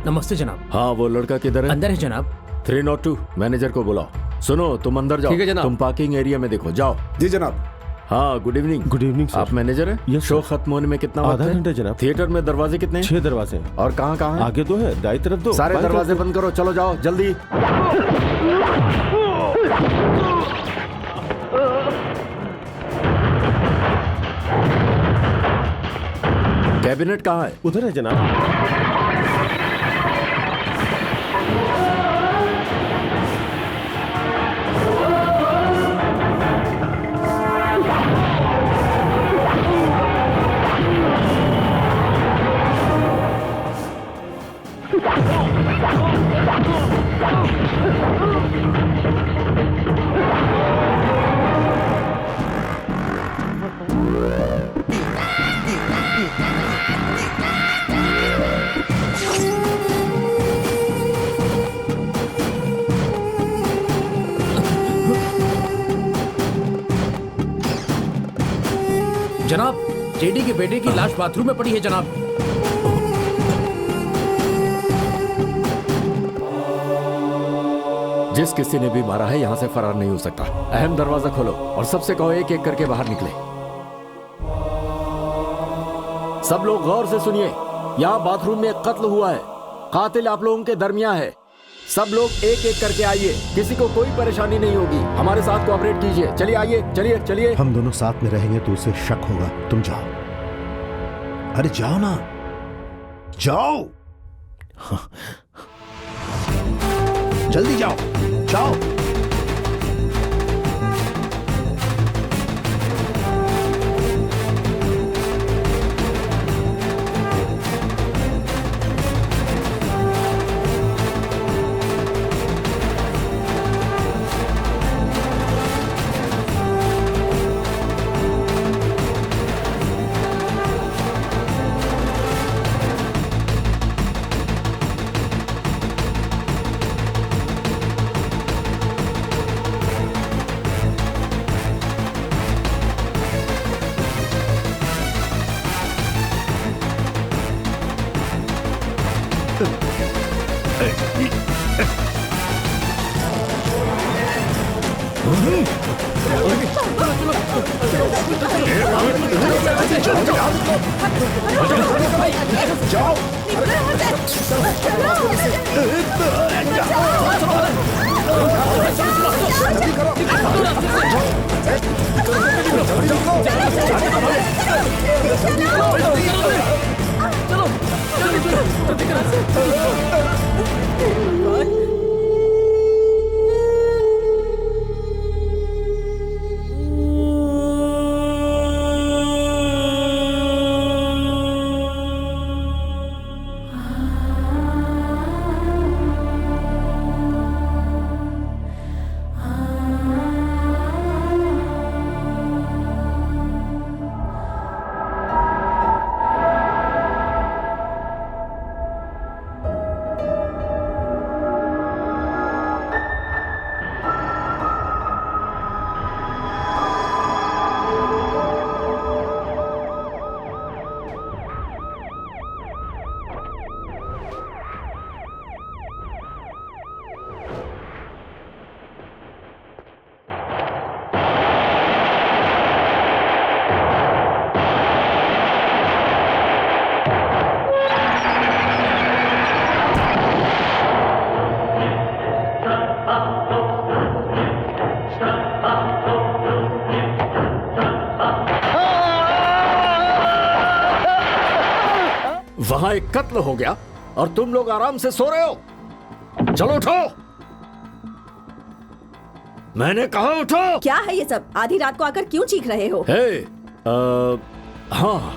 नमस्ते जनाब। हाँ वो लड़का किधर है? अंदर है जनाब। 302 मैनेजर को बुलाओ। सुनो तुम अंदर जाओ। ठीक है जनाब। तुम पार्किंग एरिया में देखो, जाओ। जी जनाब। हाँ good evening. Good evening sir. आप मैनेजर हैं? शो खत्म होने में कितना वक्त है? आधा घंटा जनाब। थिएटर में दरवाजे कितने हैं? 6 दरवाजे हैं। और कहाँ कहाँ हैं? आगे 2 है, दाई तरफ 2। सारे दरवाजे बंद करो, चलो जाओ जल्दी। कैबिनेट कहाँ है? उधर है जनाब। जनाब, जेडी के बेटे की लाश बाथरूम में पड़ी है जनाब। जिस किसी ने भी मारा है यहाँ से फरार नहीं हो सकता। अहम दरवाजा खोलो और सबसे कहो एक एक करके बाहर निकले। सब लोग गौर से सुनिए, यहाँ बाथरूम में एक कत्ल हुआ है। कातिल आप लोगों के दरमियान है। सब लोग एक एक करके आइए, किसी को कोई परेशानी नहीं होगी। हमारे साथ कोऑपरेट कीजिए। चलिए आइए, चलिए चलिए। हम दोनों साथ में रहेंगे तो उसे शक होगा। तुम जाओ। अरे जाओ ना, जाओ। जल्दी जाओ, जाओ। जल्दी करो। वहां एक कत्ल हो गया और तुम लोग आराम से सो रहे हो। चलो उठो, मैंने कहा उठो। क्या है ये सब? आधी रात को आकर क्यों चीख रहे हो? हाँ,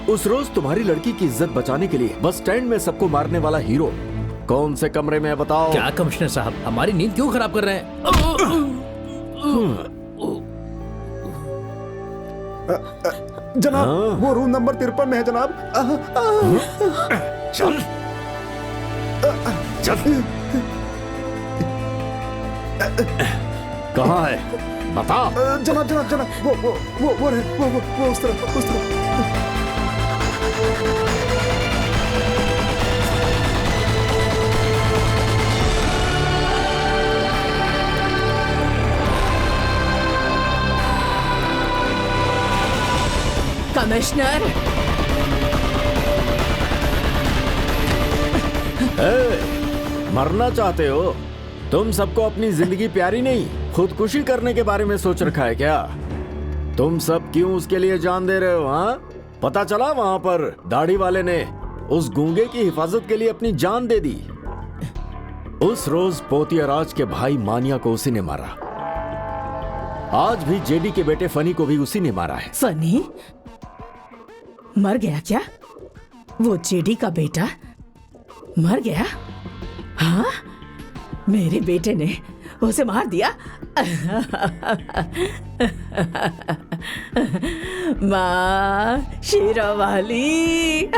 उस रोज तुम्हारी लड़की की इज्जत बचाने के लिए बस स्टैंड में सबको मारने वाला हीरो कौन से कमरे में है बताओ? क्या कमिश्नर साहब, हमारी नींद क्यों खराब कर रहे हैं? जनाब, वो रूम नंबर 53 में है जनाब। चल चल, कहाँ है बता। जनाब जनाब जनाब, वो उस तरफ, उस तरफ। कमिश्नर, मरना चाहते हो? तुम सबको अपनी जिंदगी प्यारी नहीं, खुदकुशी करने के बारे में सोच रखा है क्या? तुम सब क्यों उसके लिए जान दे रहे हो? हाँ, पता चला वहां पर दाढ़ी वाले ने उस गूंगे की हिफाजत के लिए अपनी जान दे दी। उस रोज पोतिया राज के भाई मानिया को उसी ने मारा। आज भी जेडी के बेटे फनी को भी उसी ने मारा है। फनी मर गया क्या? वो जेडी का बेटा मर गया? हाँ, मेरे बेटे ने उसे मार दिया। माँ शेरावाली।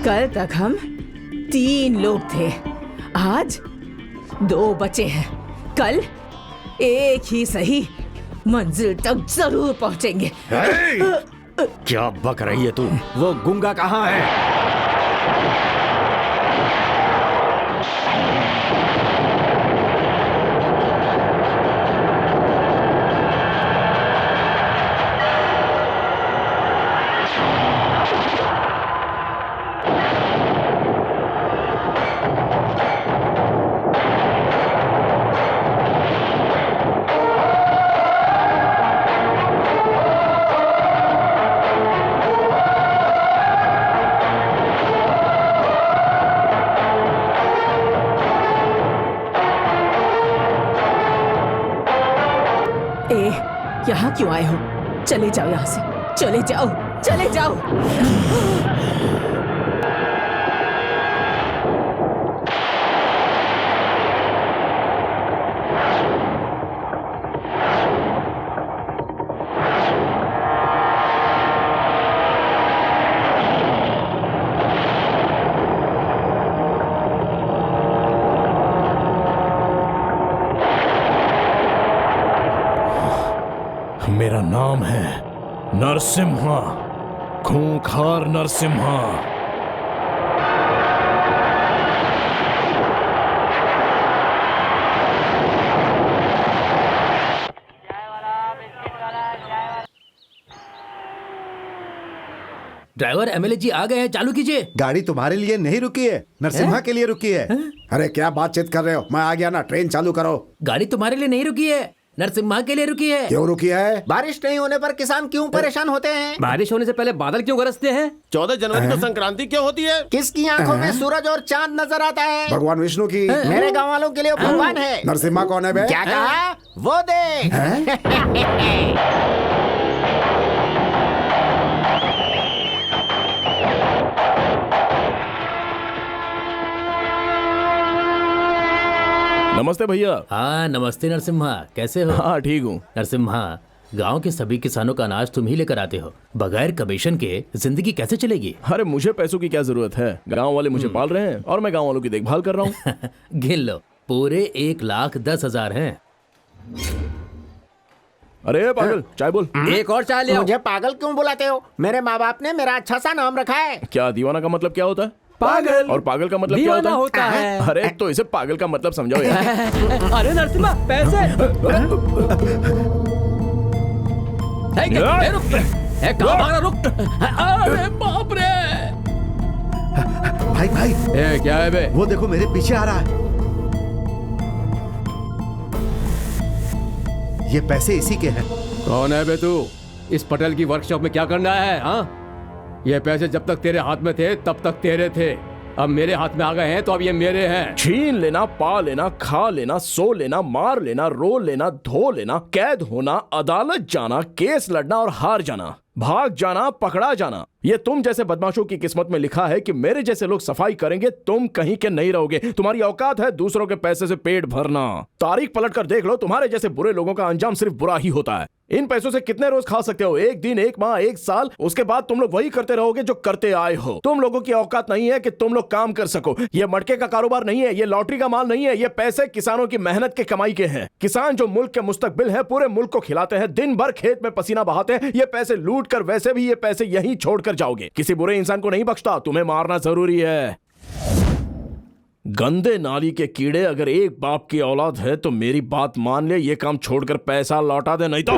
कल तक हम 3 लोग थे, आज 2 बचे हैं। कल एक ही सही मंजिल तक जरूर पहुंचेंगे। क्या बक रही है तू? वो गूंगा कहाँ है? यहाँ क्यों आए हो? चले जाओ यहाँ से, चले जाओ, चले जाओ। मेरा नाम है नरसिम्हा, खूंखार नरसिम्हा। ड्राइवर, एमएलए जी आ गए हैं, चालू कीजिए। गाड़ी तुम्हारे लिए नहीं रुकी है, नरसिम्हा के लिए रुकी है। अरे क्या बातचीत कर रहे हो? मैं आ गया ना, ट्रेन चालू करो। गाड़ी तुम्हारे लिए नहीं रुकी है, नरसिम्हा के लिए रुकी है। क्यों रुकी है? बारिश नहीं होने पर किसान क्यों परेशान होते हैं? बारिश होने से पहले बादल क्यों गरजते हैं? 14 जनवरी को संक्रांति क्यों होती है? किसकी आंखों में सूरज और चांद नजर आता है? भगवान विष्णु की। मेरे गांव वालों के लिए वो भगवान है। नरसिम्हा कौन है बे? क्या कहा? वो देख। नमस्ते भैया। हाँ नमस्ते नरसिम्हा, कैसे हो? हाँ ठीक हूँ। नरसिम्हा, गांव के सभी किसानों का अनाज तुम ही लेकर आते हो, बगैर कमीशन के जिंदगी कैसे चलेगी? अरे मुझे पैसों की क्या जरूरत है, गांव वाले मुझे पाल रहे हैं और मैं गांव वालों की देखभाल कर रहा हूँ। गिन लो, पूरे 1,10,000 हैं। अरे पागल, चाय बोल। एक और चाय ले आओ। मुझे पागल क्यों बुलाते हो? मेरे माँ बाप ने मेरा अच्छा सा नाम रखा है। क्या दीवाना का मतलब क्या होता है? पागल। और पागल का मतलब क्या दीवाना होता है। अरे तो इसे पागल का मतलब समझाओ यार। अरे नरसिम्हा, पैसे। रुक, कहाँ भाग रहा? रुक। अरे बाप रे। भाई भाई, क्या है बे? वो देखो मेरे पीछे आ रहा है। ये पैसे इसी के हैं। कौन है बे तू? इस पटेल की वर्कशॉप में क्या करना है? हाँ, ये पैसे जब तक तेरे हाथ में थे तब तक तेरे थे, अब मेरे हाथ में आ गए हैं तो अब ये मेरे हैं। छीन लेना, पा लेना, खा लेना, सो लेना, मार लेना, रो लेना, धो लेना, कैद होना, अदालत जाना, केस लड़ना और हार जाना, भाग जाना, पकड़ा जाना, ये तुम जैसे बदमाशों की किस्मत में लिखा है कि मेरे जैसे लोग सफाई करेंगे, तुम कहीं के नहीं रहोगे। तुम्हारी औकात है दूसरों के पैसे से पेट भरना। तारीख पलट कर देख लो, तुम्हारे जैसे बुरे लोगों का अंजाम सिर्फ बुरा ही होता है। इन पैसों से कितने रोज खा सकते हो? 1 दिन, 1 माह, 1 साल, उसके बाद तुम लोग वही करते रहोगे जो करते आए हो। तुम लोगों की औकात नहीं है कि तुम लोग काम कर सको। ये मटके का कारोबार नहीं है, ये लॉटरी का माल नहीं है, ये पैसे किसानों की मेहनत के कमाई के हैं। किसान जो मुल्क के मुस्तकबिल है, पूरे मुल्क को खिलाते हैं, दिन भर खेत में पसीना बहाते हैं। ये पैसे लूट कर वैसे भी ये पैसे यहीं छोड़कर जाओगे। किसी बुरे इंसान को नहीं बख्शता, तुम्हें मारना जरूरी है। गंदे नाली के कीड़े, अगर एक बाप की औलाद है तो मेरी बात मान ले, ये काम छोड़कर पैसा लौटा दे, नहीं तो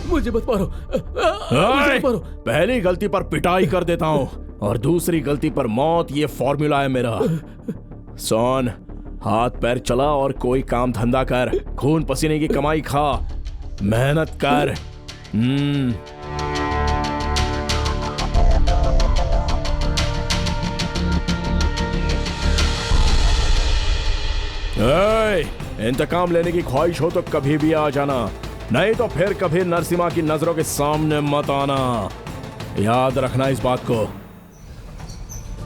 मुझे मत मारो, मुझे मत मारो। पहली गलती पर पिटाई कर देता हूं और दूसरी गलती पर मौत, ये फॉर्मूला है मेरा। सोन, हाथ पैर चला और कोई काम धंधा कर, खून पसीने की कमाई खा, मेहनत कर। इंतकाम लेने की ख्वाहिश हो तो कभी भी आ जाना, नहीं तो फिर कभी नरसिम्हा की नजरों के सामने मत आना। याद रखना इस बात को।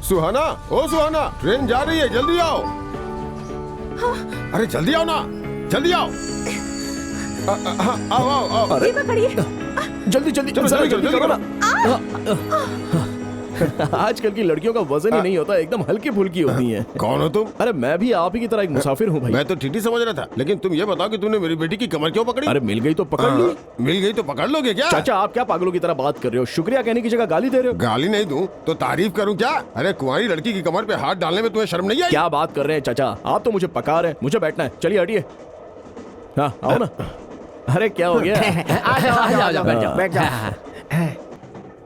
सुहाना, ओ सुहाना, ट्रेन जा रही है, जल्दी आओ। हाँ? अरे जल्दी आओ ना, जल्दी आओ। आओ आओ आओ। अरे जल्दी जल्दी जल्दी करो ना। आजकल की लड़कियों का वजन ही नहीं होता, एकदम हल्की फुल्की होती हैं। कौन हो तुम? अरे मैं भी आप ही की तरह एक मुसाफिर हूँ भाई। मैं तो टीटी समझ रहा था, लेकिन तुम ये बताओ कि तूने मेरी बेटी की कमर क्यों पकड़ी? अरे मिल गई तो पकड़ ली। मिल गई तो पकड़ लोगे क्या? चाचा आप क्या पागलों की तरह बात कर रहे हो? शुक्रिया कहने की जगह गाली दे रहे हो। गाली नहीं दूं तो तारीफ करूं क्या? अरे कुंवारी लड़की की कमर पे हाथ डालने में तुम्हें शर्म नहीं आई? क्या बात कर रहे हैं चाचा, आप तो मुझे पका रहे हैं। मुझे बैठना है, चलिए हटिए। हाँ आओ ना। अरे क्या हो गया? आ जाओ बैठ जाओ।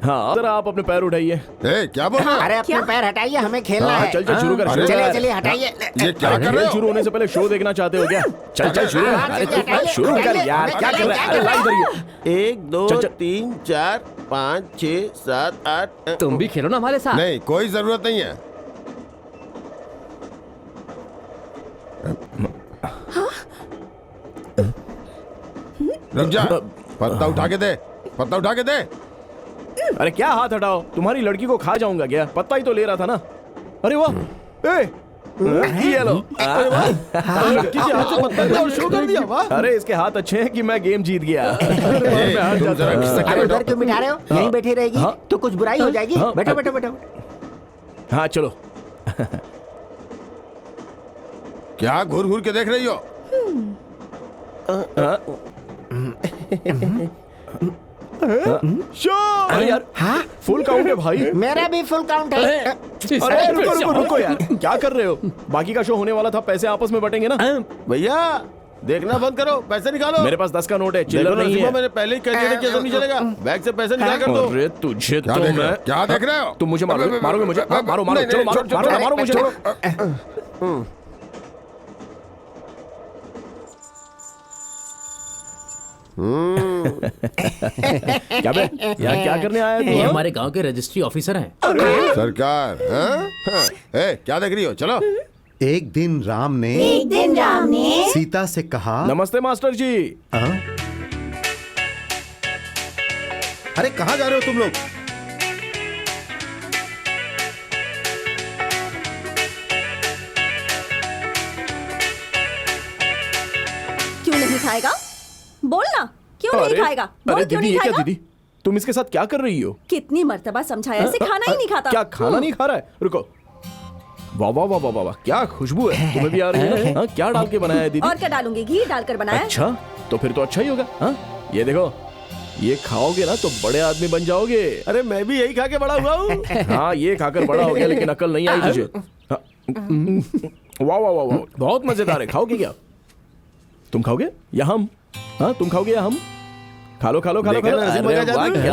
हाँ जरा आप अपने पैर उठाइए। क्या बोल रहे हो? अरे अपने पैर हटाइए, हमें खेलना है। चल शुरू कर। चलिए हटाइए। ये क्या कर रहे हो? शुरू होने से पहले शो देखना चाहते हो क्या? चल शुरू कर। अरे तू शुरू कर यार, क्या कर रहा है? अरे ला इधर ये। 1 2 3 4 5 6 7 8। तुम भी खेलो ना हमारे साथ। नहीं, कोई जरूरत नहीं है। रुक जा, पत्ता उठा के दे, पत्ता उठा के दे। अरे क्या हाथ हटाओ, तुम्हारी लड़की को खा जाऊंगा क्या? पत्ता ही तो ले रहा था ना। अरे वाह, ये लो। लड़की के हाथ से पत्ता लिया और शो कर दिया। वाह। अरे इसके हाथ अच्छे हैं कि मैं गेम जीत गया। अरे उधर क्यों बिठा रहे हो? यहीं बैठी रहेगी तो कुछ बुराई हो जाएगी। बैठो बैठो बैठो। हाँ चलो। क्या घूर घूर के देख रही हो? अरे यार फुल काउंट है भाई। मेरा भी फुल काउंट है। अरे रुको यार, क्या कर रहे हो? बाकी का शो होने वाला था, पैसे आपस में बटेंगे ना। भैया देखना बंद करो, पैसे निकालो। मेरे पास 10 का नोट है, चिल्लर नहीं है। मैंने पहले ही कह दिया कि ऐसा नहीं चलेगा। बैग से पैसे निकाल कर दो। अरे तुझे तो मैं क्या देख रहे हो? तुम मुझे मारोगे मुझे? मारो चलो मारो मुझे। क्या बे यार, क्या करने आया ये हमारे गांव के रजिस्ट्री ऑफिसर हैं। सरकार, क्या देख रही हो? चलो। एक दिन राम ने सीता से कहा, नमस्ते मास्टर जी। अरे कहाँ जा रहे हो तुम लोग? क्यों नहीं खाएगा? बोलना, क्यों नहीं खाएगा? बोल, क्यों नहीं खाएगा? दीदी तुम इसके साथ क्या कर रही हो? कितनी मर्तबा समझाया इसे खाना ही नहीं खाता। क्या खाना नहीं खा रहा है? रुको, वाह वाह वाह वाह वाह, क्या खुशबू है। तुम्हें भी आ रही है? हाँ, क्या डाल के बनाया है दीदी? और क्या डालूंगी? घी डालकर बनाया। अच्छा तो फिर तो अच्छा ही होगा। हाँ ये देखो, ये खाओगे ना तो बड़े आदमी बन जाओगे। अरे मैं भी यही खा के बड़ा हुआ हूँ। हाँ ये खाकर बड़ा हो गया, लेकिन अकल नहीं आई तुझे। वाह वाह वाह वाह, बहुत मजेदार है। खाओगे क्या? तुम खाओगे या हम? हाँ तुम खाओगे या हम? खा लो। क्या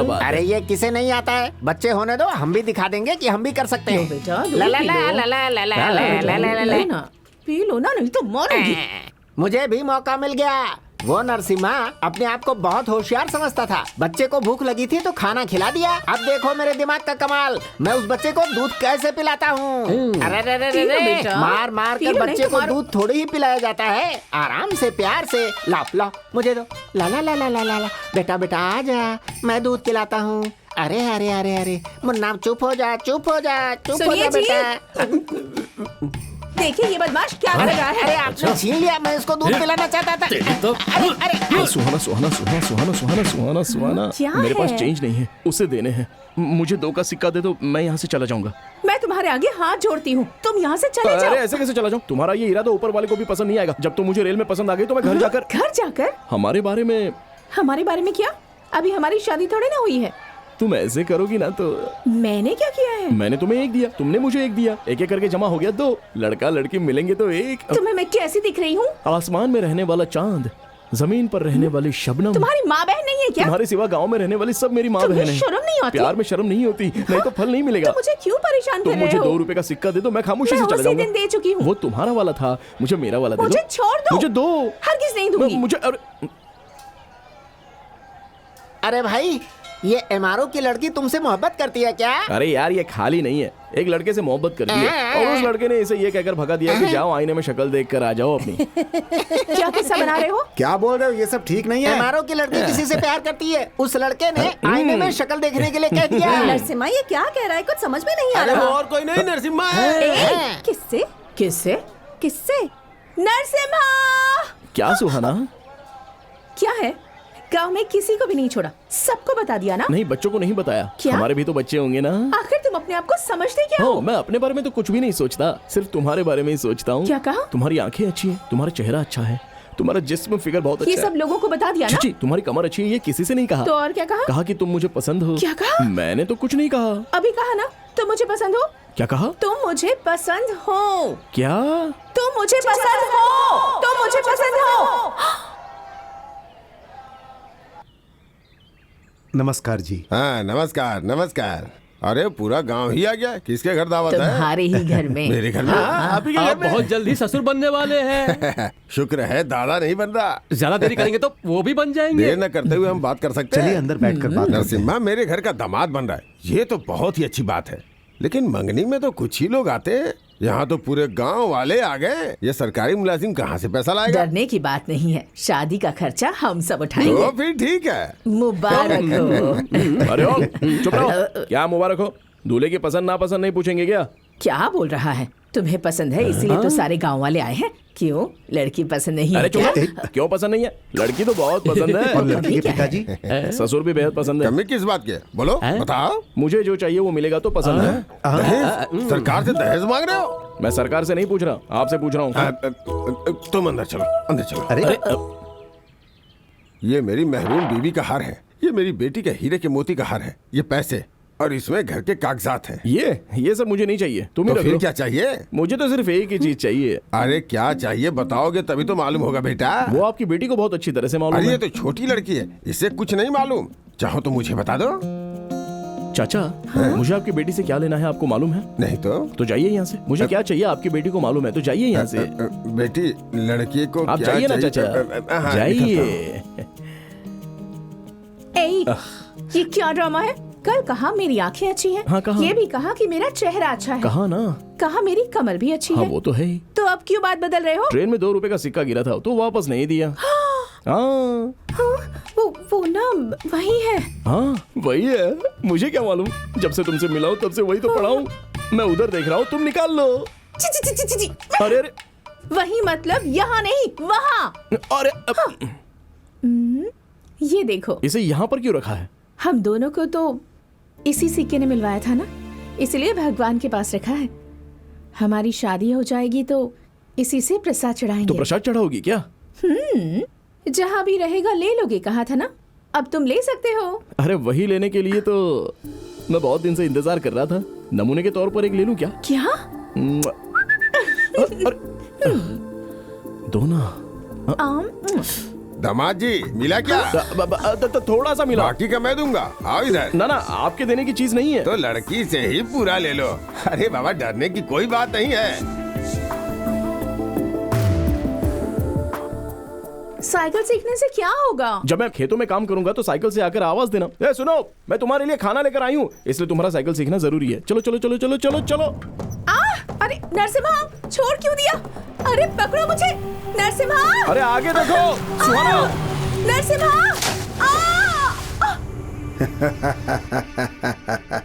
बात। अरे ये किसे नहीं आता है? बच्चे होने दो, हम भी दिखा देंगे कि हम भी कर सकते हैं। बेटा ला ला ला ला ला ला ला ला ला ला ला। पी लो ना, नहीं तो मरोगी। मुझे भी मौका मिल गया। वो नरसिम्हा अपने आप को बहुत होशियार समझता था। बच्चे को भूख लगी थी तो खाना खिला दिया। अब देखो मेरे दिमाग का कमाल, मैं उस बच्चे को दूध कैसे पिलाता हूँ। अरे मार मार कर बच्चे को दूध थोड़ी ही पिलाया जाता है, आराम से प्यार से। ला मुझे दो। ला ला ला ला ला ला। बेटा बेटा आ जा, मैं दूध पिलाता हूँ। अरे अरे अरे अरे मुन्ना चुप हो जा बेटा। देखिए ये बदमाश क्या कर रहा है। अरे आपने छीन लिया, मैं इसको दूध पिलाना चाहता था। अरे सुहाना मेरे पास चेंज नहीं है, उसे देने हैं। मुझे 2 का सिक्का दे दो, मैं यहाँ से चला जाऊंगा। मैं तुम्हारे आगे हाथ जोड़ती हूँ, तुम यहाँ से चले जाओ। अरे ऐसे कैसे चला जाऊँ? तुम्हारा ये इरादा ऊपर वाले को भी पसंद नहीं आएगा। जब तुम मुझे रेल में पसंद आ गई तो मैं घर जाकर हमारे बारे में क्या? अभी हमारी शादी थोड़ी ना हुई है। तुम ऐसे करोगी ना तो। मैंने क्या किया है? मैंने तुम्हें 1 दिया, तुमने मुझे 1 दिया, एक करके जमा हो गया 2। लड़का लड़की मिलेंगे तो 1। तुम्हें मैं कैसी दिख रही हूँ? आसमान में रहने वाला चांद, जमीन पर रहने वाली शबनम। तुम्हारी माँ बहन नहीं है क्या? तुम्हारे सिवा गांव में रहने वाली सब मेरी माँ बहन है। शर्म नहीं आती? प्यार में शर्म नहीं होती, नहीं तो फल नहीं मिलेगा। तो मुझे क्यों परेशान कर रहे हो? तुम मुझे 2 रुपए का सिक्का दे दो, मैं खामोशी से चला जाऊंगा। दिन दे चुकी हूँ। वो तुम्हारा वाला था, मुझे मेरा वाला दे दो। मुझे छोड़ दो। मुझे दो। हरगिज़ नहीं दूंगी। मुझे अरे भाई, ये एमआरओ की लड़की तुमसे मोहब्बत करती है क्या? अरे यार ये खाली नहीं है, एक लड़के से मोहब्बत करती है और उस लड़के ने इसे ये कहकर भगा दिया कि जाओ आईने में शक्ल देख कर आ जाओ अपनी। क्या किस्सा बना रहे हो? क्या बोल रहे हो? ये सब ठीक नहीं है। एमआरओ की लड़की किसी से प्यार करती है, उस लड़के ने आईने में शक्ल देखने के लिए कह दिया। नरसिम्हा ये क्या कह रहा है? कुछ समझ में नहीं आ रहा। और कोई नहीं, नरसिम्हा है। किससे? नरसिम्हा। क्या सुहाना? क्या है? गांव में किसी को भी नहीं छोड़ा, सबको बता दिया ना? नहीं, बच्चों को नहीं बताया। क्या? हमारे भी तो बच्चे होंगे ना। आखिर तुम अपने आप को समझते क्या हो? मैं अपने बारे में तो कुछ भी नहीं सोचता, सिर्फ तुम्हारे बारे में ही सोचता हूँ। क्या कहा? तुम्हारी आंखें अच्छी है, तुम्हारा चेहरा अच्छा है, तुम्हारा जिस्म फिगर बहुत अच्छा है। ये सब लोगों को बता दिया ना? जी, तुम्हारी कमर अच्छी है, ये किसी से नहीं कहा। तो और क्या कहा? कहा कि तुम मुझे पसंद हो। क्या कहा? मैंने तो कुछ नहीं कहा। अभी कहा ना, तुम मुझे पसंद हो। क्या कहा? तुम मुझे पसंद हो। क्या? तुम मुझे पसंद हो। तुम मुझे पसंद हो। नमस्कार जी। हाँ नमस्कार नमस्कार। अरे पूरा गांव ही आ गया। किसके घर दावत है? तुम्हारे ही घर में। मेरे घर में? आप बहुत जल्दी ससुर बनने वाले हैं। शुक्र है दादा नहीं बन रहा। ज्यादा देरी करेंगे तो वो भी बन जाएंगे। देर न करते हुए हम बात कर सकते हैं। चलिए अंदर बैठकर बात करते हैं। नरसिम्हा मेरे घर का दामाद बन रहा है, ये तो बहुत ही अच्छी बात है। लेकिन मंगनी में तो कुछ ही लोग आते हैं, यहाँ तो पूरे गांव वाले आ गए। ये सरकारी मुलाजिम कहाँ से पैसा लाएगा? डरने की बात नहीं है, शादी का खर्चा हम सब उठाएंगे। तो फिर ठीक है। मुबारक हो। अरे ओ, चुप रहो। क्या मुबारक हो? दूल्हे की पसंद नापसंद नहीं पूछेंगे क्या? क्या बोल रहा है? तुम्हें पसंद है इसीलिए तो सारे गांव वाले आए हैं। क्यों, लड़की पसंद नहीं है? अरे चुप, क्यों पसंद नहीं है? लड़की तो बहुत पसंद है। और लड़की के पिताजी? ससुर भी बेहद पसंद है। कमी किस बात की? बोलो बताओ। मुझे जो चाहिए वो मिलेगा तो पसंद है। दहेज? सरकार से दहेज मांग रहे हो? मैं सरकार से नहीं पूछ रहा, आपसे पूछ रहा हूँ। तुम अंदर चलो, अंदर चलो। अरे ये मेरी महरूम बीवी का हार है, ये मेरी बेटी के हीरे के मोती का हार है, ये पैसे और इसमें घर के कागजात हैं। ये सब मुझे नहीं चाहिए। तुम्हें तो फिर क्या चाहिए? मुझे तो सिर्फ एक ही चीज चाहिए। अरे क्या चाहिए बताओगे तभी तो मालूम होगा बेटा। वो आपकी बेटी को बहुत अच्छी तरह से मालूम अरे है। ये तो छोटी लड़की है, इसे कुछ नहीं मालूम। चाहो तो मुझे बता दो। चाचा, मुझे आपकी बेटी से क्या लेना है आपको मालूम है? नहीं तो जाइए यहाँ से। मुझे क्या चाहिए आपकी बेटी को मालूम है, तो जाइए यहाँ से। बेटी लड़की को आप क्या जाइए ना चाहिए? चाचा, जाइए। ये क्या ड्रामा है? कल कहा मेरी आंखें अच्छी हैं, हाँ, कहा? ये भी कहा कि मेरा चेहरा अच्छा है, कहा ना, कहा मेरी कमर भी अच्छी हाँ है। वो तो है ही। तो अब क्यों बात बदल रहे हो? ट्रेन में 2 रुपए का सिक्का गिरा था तो वापस नहीं दिया। हाँ वो ना वही है। हाँ वही है। मुझे क्या मालूम, जब से तुमसे मिला हूँ तब से वही तो पढ़ा हूँ। मैं उधर देख रहा हूँ, तुम निकाल लो। अरे अरे वही मतलब यहाँ नहीं वहाँ। अरे ये देखो, इसे यहाँ पर क्यों रखा है? हम दोनों को तो इसी सिक्के ने मिलवाया था ना, इसलिए भगवान के पास रखा है। हमारी शादी हो जाएगी तो इसी से प्रसाद चढ़ाएंगे। तो प्रसाद चढ़ाओगी क्या? जहाँ भी रहेगा ले लोगे, कहा था ना। अब तुम ले सकते हो। अरे वही लेने के लिए तो मैं बहुत दिन से इंतजार कर रहा था। नमूने के तौर पर एक ले लूं क्या? क्या? दो ना। दामाद जी मिला क्या? थोड़ा सा मिला। बाकी का मैं दूंगा। आओ इधर। ना ना, आपके देने की चीज नहीं है। तो लड़की से ही पूरा ले लो। अरे बाबा डरने की कोई बात नहीं है। साइकिल सीखने से क्या होगा? जब मैं खेतों में काम करूंगा तो साइकिल से आकर आवाज देना। ए सुनो, मैं तुम्हारे लिए खाना लेकर आई हूँ, इसलिए तुम्हारा साइकिल सीखना जरूरी है। चलो चलो चलो चलो चलो चलो। अरे नरसिम्हा, छोड़ क्यों दिया? अरे पकड़ो मुझे नरसिम्हा। अरे आगे देखो सुहाना। नरसिम्हा,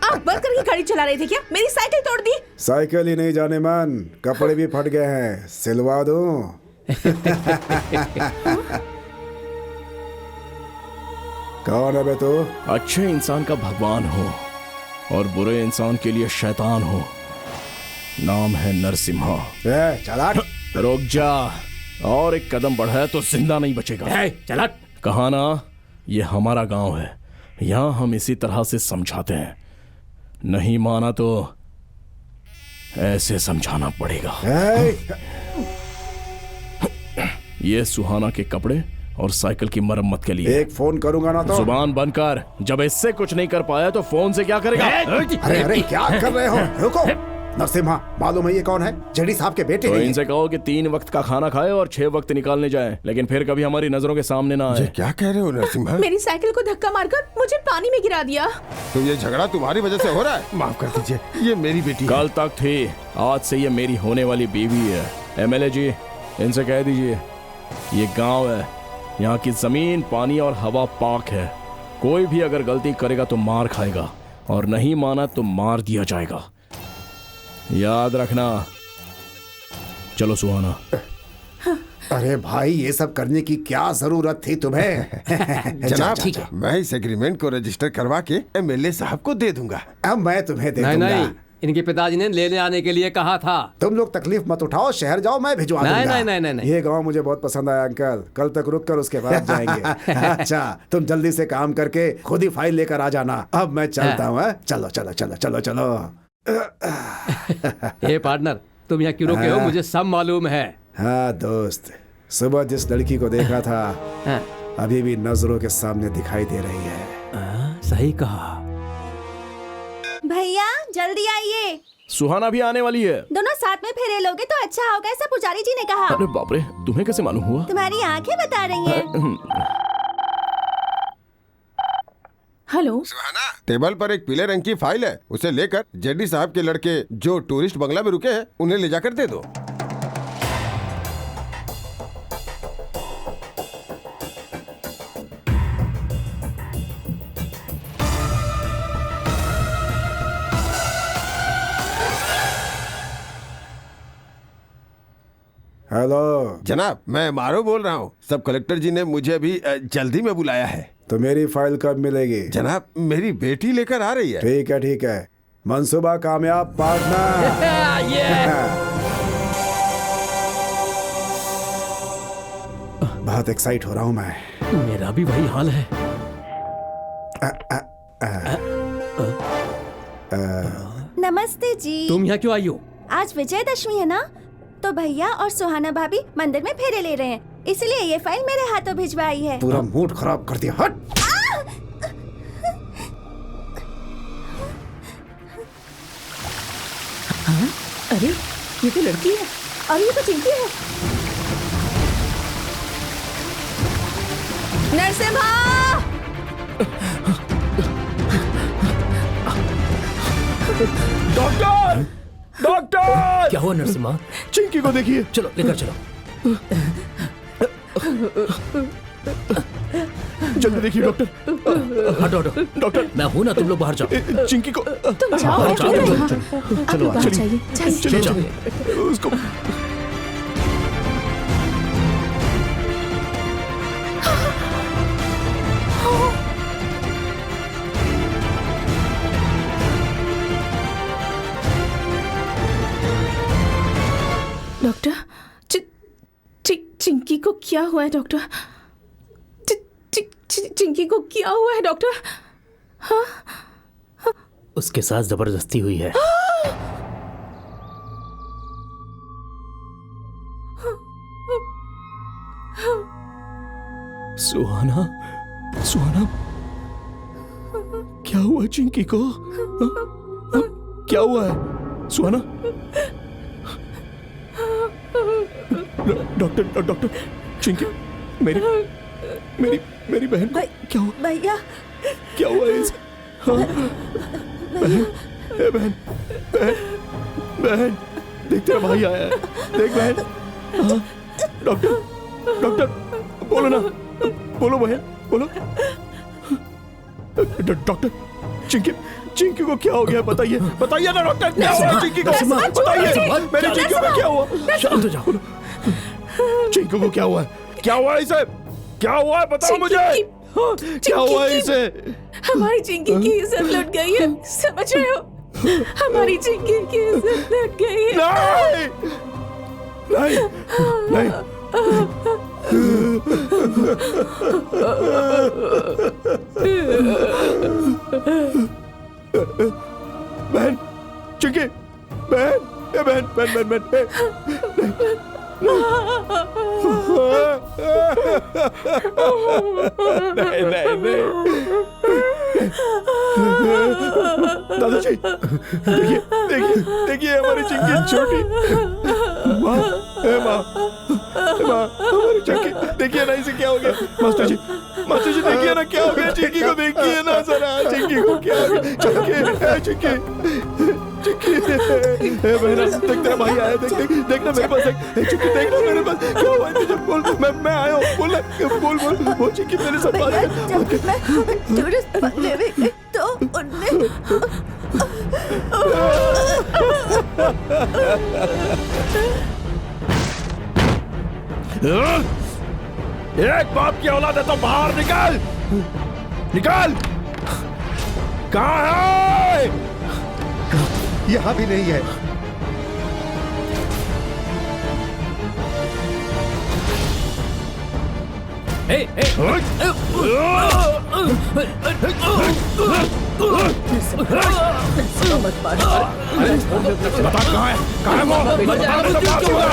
आप बंद करके गाड़ी चला रहे थे क्या? मेरी साइकिल तोड़ दी। साइकिल ही नहीं जाने मन, कपड़े भी फट गए हैं, सिलवा दूं। कौन है बे तू? अच्छे इंसान का भगवान हो और बुरे इंसान के लिए शैतान हो। नाम है नरसिम्हा। चला रुक जा, और एक कदम बढ़ाया तो जिंदा नहीं बचेगा। चला। कहा ना, ये हमारा गांव है, यहाँ हम इसी तरह से समझाते हैं। नहीं माना तो ऐसे समझाना पड़ेगा। ये सुहाना के कपड़े और साइकिल की मरम्मत के लिए। एक फोन करूंगा ना तो। जुबान बंद कर। जब इससे कुछ नहीं कर पाया तो फोन से क्या करेगा? अरे अरे क्या कर रहे हो? रुको नरसिम्हा, मालूम है ये कौन है? जेडी साहब के बेटे। तो इनसे कहो कि 3 वक्त का खाना खाए और 6 वक्त निकालने जाए, लेकिन फिर कभी हमारी नजरों के सामने ना आए। क्या कह रहे हो नरसिम्हा? मेरी साइकिल को धक्का मारकर मुझे पानी में गिरा दिया। तो ये झगड़ा तुम्हारी वजह से हो रहा है? माफ कर दीजिए, ये मेरी बेटी कल तक थी, आज से ये मेरी होने वाली बीवी है। एमएलए जी, इनसे कह दीजिए ये गांव है, यहाँ की जमीन, पानी और हवा पाक है। कोई भी अगर गलती करेगा तो मार खाएगा, और नहीं माना तो मार दिया जाएगा। याद रखना। चलो सुहाना। अरे भाई, ये सब करने की क्या जरूरत थी तुम्हें? जनाब, मैं इस एग्रीमेंट को रजिस्टर करवा के एमएलए साहब को दे दूंगा। अब मैं तुम्हें दे दूंगा। नहीं, इनके पिताजी ने लेने आने के लिए कहा था। तुम लोग तकलीफ मत उठाओ, शहर जाओ, मैं भिजवा दूंगा। नहीं। ये गांव मुझे बहुत पसंद आया अंकल, कल तक रुक कर उसके बाद जाएंगे। अच्छा, तुम जल्दी से काम करके खुद ही फाइल लेकर आ जाना। अब मैं चलता हूँ। चलो चलो चलो चलो चलो। हे पार्टनर, तुम यहाँ क्यों रुके हो? मुझे सब मालूम है। हाँ दोस्त, सुबह जिस लड़की को देखा था अभी भी नजरों के सामने दिखाई दे रही है। सही कहा। भैया जल्दी आइए, सुहाना भी आने वाली है। दोनों साथ में फेरे लोगे तो अच्छा होगा, ऐसा पुजारी जी ने कहा। अरे बाप रे, तुम्हें कैसे मालूम हुआ? तुम्हारी आंखें बता रही हैं। हेलो सुहाना, टेबल पर एक पीले रंग की फाइल है, उसे लेकर जेडी साहब के लड़के जो टूरिस्ट बंगला में रुके हैं उन्हें ले जाकर दे दो। हेलो जनाब, मैं मारो बोल रहा हूँ। सब कलेक्टर जी ने मुझे अभी जल्दी में बुलाया है। तो मेरी फाइल कब मिलेगी? जनाब, मेरी बेटी लेकर आ रही है। ठीक है ठीक है, मंसूबा कामयाब पार्टनर। बहुत एक्साइट हो रहा हूँ मैं। मेरा भी वही हाल है। नमस्ते जी। तुम यहाँ क्यों आई हो? आज विजयदशमी है ना, तो भैया और सुहाना भाभी मंदिर में फेरे ले रहे हैं, इसलिए ये फाइल मेरे हाथों भिजवाई है। पूरा मूड खराब कर दिया। हट। हाँ? अरे ये तो लड़की है और ये तो चिंकी है। नरसिम्हा! डॉक्टर! डॉक्टर! क्या हुआ नरसिम्हा? चिंकी को देखिए। चलो लेकर चलो। जल्दी देखिए डॉक्टर। हटो हटो। डॉक्टर, मैं हूँ ना, तुम लोग बाहर जाओ। चिंकी को तुम जाओ, चलो बाहर जाइए, चलो जाओ। उसको डॉक्टर, चिंकी को क्या हुआ है डॉक्टर? चिंकी को क्या हुआ है डॉक्टर? हाँ? उसके साथ जबरदस्ती हुई है। सुहाना, सुहाना, क्या हुआ चिंकी को? क्या हुआ है सुहाना? डॉक्टर, डॉक्टर, चिंकी, मेरी मेरी मेरी बहन को क्या हुआ? भैया क्या हुआ है इसे? हाँ? बहन, बहन, बहन, बहन, देख तेरा भाई आया है, देख बहन। हाँ? डॉक्टर, डॉक्टर, बोलो ना, बोलो बहन, बोलो। डॉक्टर, चिंकी, चिंकी को क्या हो गया? बताइए, बताइए ना डॉक्टर, क्या हुआ चिंकी को? बताइए, मेरी चिंकी को क्या हुआ? शांत हो जाओ। चिंकी को क्या हुआ? क्या हुआ इसे? क्या हुआ है बताओ मुझे। क्या हुआ है इसे? हमारी चिंकी की इज्जत लुट गई है, समझ रहे हो? हमारी चिंकी की इज्जत लुट गई है। नहीं, नहीं, नहीं। बहन, चिंकी, बहन, बहन, बहन, बहन, बहन, नहीं, नहीं, नहीं। दादाजी, देखिए, देखिए, देखिए हमारी चिंकी छोटी। माँ, माँ, माँ, हमारी चिंकी, देखिए ना इसे क्या हो गया? मास्टर जी, देखिए ना क्या हो गया चिंकी को, देखिए ना जरा चिंकी को क्या हो गया? चिंकी, चिंकी, चिंकी, बहना, देख तेरा भाई आया, देख, देख, देखना मेरे पास, चिंकी देखना मेरे पास, क्या हुआ है तुझे? बोल, मैं आया हूँ, बोल, बोल, बोल, बोल चिंकी मेरे साथ बात कर। जब मैं टूरिस्ट बंगले में गई तो उनने एक बाप की औलाद है तो बाहर निकल, निकल। कहाँ है? यहाँ भी नहीं है। मत मारो। बता कहाँ है? कहाँ है वो? बता मुझे बात हुआ।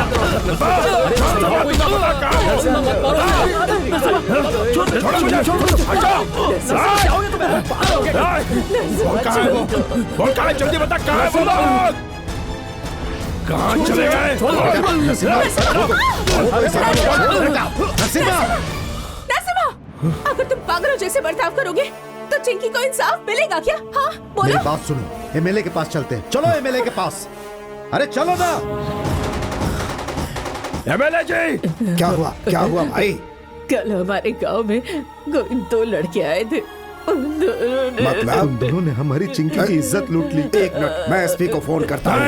छोड़ो मुझे, छोड़ो, हटो। बोल कहाँ है वो? बोल कहाँ है? जल्दी बता कहाँ है वो लोग? कहाँ चले गए? नरसिम्हा, अगर तुम पागलों जैसे बर्ताव करोगे तो चिंकी को इंसाफ मिलेगा क्या? हाँ बोलो। मेरी बात सुनो, एमएलए के पास चलते हैं। चलो एमएलए के पास। अरे चलो ना। एमएलए जी, क्या हुआ? क्या हुआ भाई? कल हमारे गांव में कोई 2 लड़के आए थे। मतलब उन दोनों ने हमारी चिंकी की इज्जत लूट ली। 1 मिनट, मैं एसपी को फोन करता हूँ।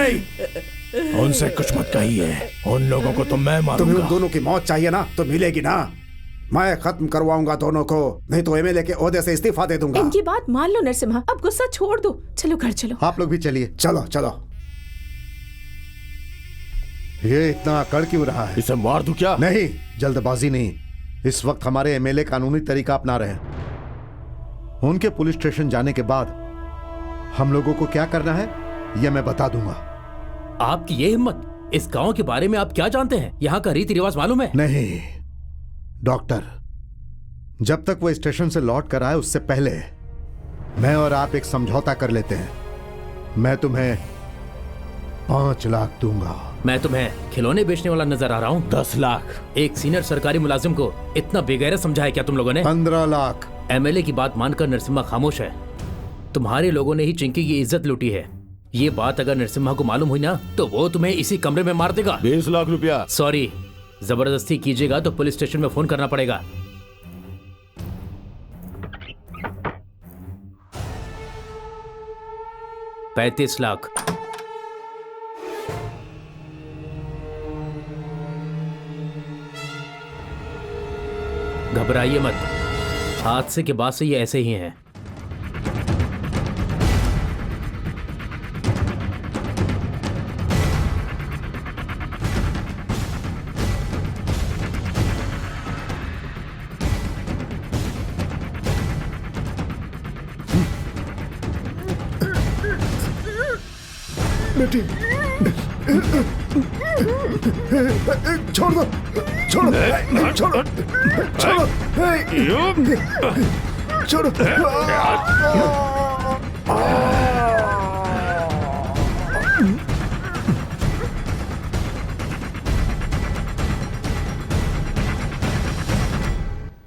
उनसे कुछ मत कहिए, उन लोगों को तो मैं मारूंगा। तुम्हें उन दोनों की मौत चाहिए ना, तो मिलेगी ना। मैं खत्म करवाऊंगा दोनों को, नहीं तो एमएलए के ओहदे से इस्तीफा दे दूंगा। इनकी बात मान लो नरसिम्हा, अब गुस्सा छोड़ दो। चलो घर चलो। आप लोग भी चलिए। चलो चलो। ये इतना अकड़ क्यों रहा है? इसे मार दूं क्या? नहीं, जल्दबाजी नहीं। इस वक्त हमारे एमएलए कानूनी तरीका अपना रहे हैं। उनके पुलिस स्टेशन जाने के बाद हम लोगों को क्या करना है यह मैं बता दूंगा। आपकी ये हिम्मत! इस गांव के बारे में आप क्या जानते हैं? यहाँ का रीति रिवाज मालूम है? नहीं डॉक्टर, जब तक वो स्टेशन से लौट कर आए उससे पहले मैं और आप एक समझौता कर लेते हैं। मैं तुम्हें 5 लाख दूंगा। मैं तुम्हें खिलौने बेचने वाला नजर आ रहा हूँ? 10 लाख। एक सीनियर सरकारी मुलाजिम को इतना बेगैरत समझा है क्या तुम लोगों ने? 15 लाख। एमएलए की बात मानकर नरसिम्हा खामोश है। तुम्हारे लोगों ने ही चिंकी की इज्जत लूटी है। ये बात अगर नरसिम्हा को मालूम हुई ना तो वो तुम्हें इसी कमरे में मार देगा। 20 लाख रुपया। सॉरी, जबरदस्ती कीजिएगा तो पुलिस स्टेशन में फोन करना पड़ेगा। $35 लाख। घबराइए मत, हादसे के बाद से ये ऐसे ही हैं। बेटी, छोड़ दो, छोड़ो, छोड़ो, छोड़ो, छोड़ो।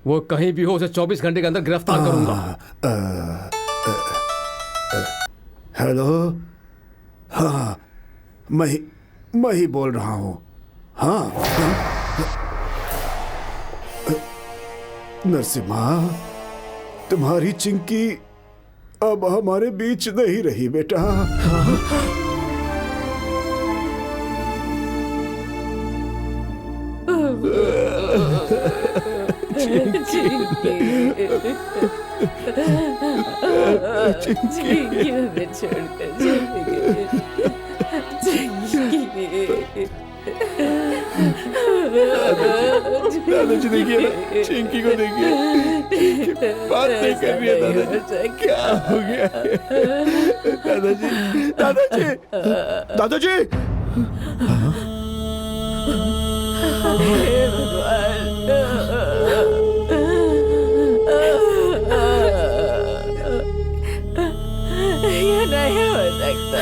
वो कहीं भी हो उसे 24 घंटे के अंदर गिरफ्तार करूंगा। हेलो, हाँ मैं ही बोल रहा हूँ। हाँ, नरसिम्हा, तुम्हारी चिंकी अब हमारे बीच नहीं रही बेटा। चिंकी हमें छोड़कर चली गई। दादाजी देखिए ना, चिंकी को देखिए, बात नहीं कर रही है दादाजी। क्या हो गया? दादाजी, दादाजी, दादाजी। ये नहीं हो सकता।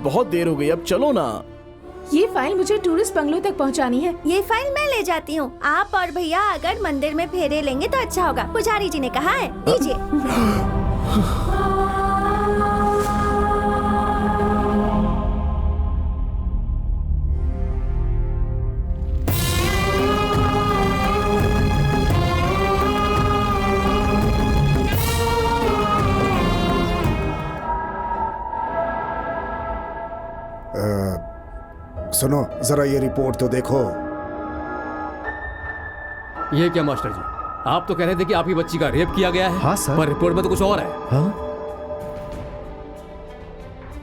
बहुत देर हो गई, अब चलो ना। ये फाइल मुझे टूरिस्ट बंगलो तक पहुंचानी है। ये फाइल मैं ले जाती हूँ। आप और भैया अगर मंदिर में फेरे लेंगे तो अच्छा होगा, पुजारी जी ने कहा है। दीजिए। सुनो जरा ये रिपोर्ट तो देखो। ये क्या मास्टर जी, आप तो कह रहे थे कि आपकी बच्ची का रेप किया गया है। हाँ सर। पर रिपोर्ट में तो कुछ और है। हाँ?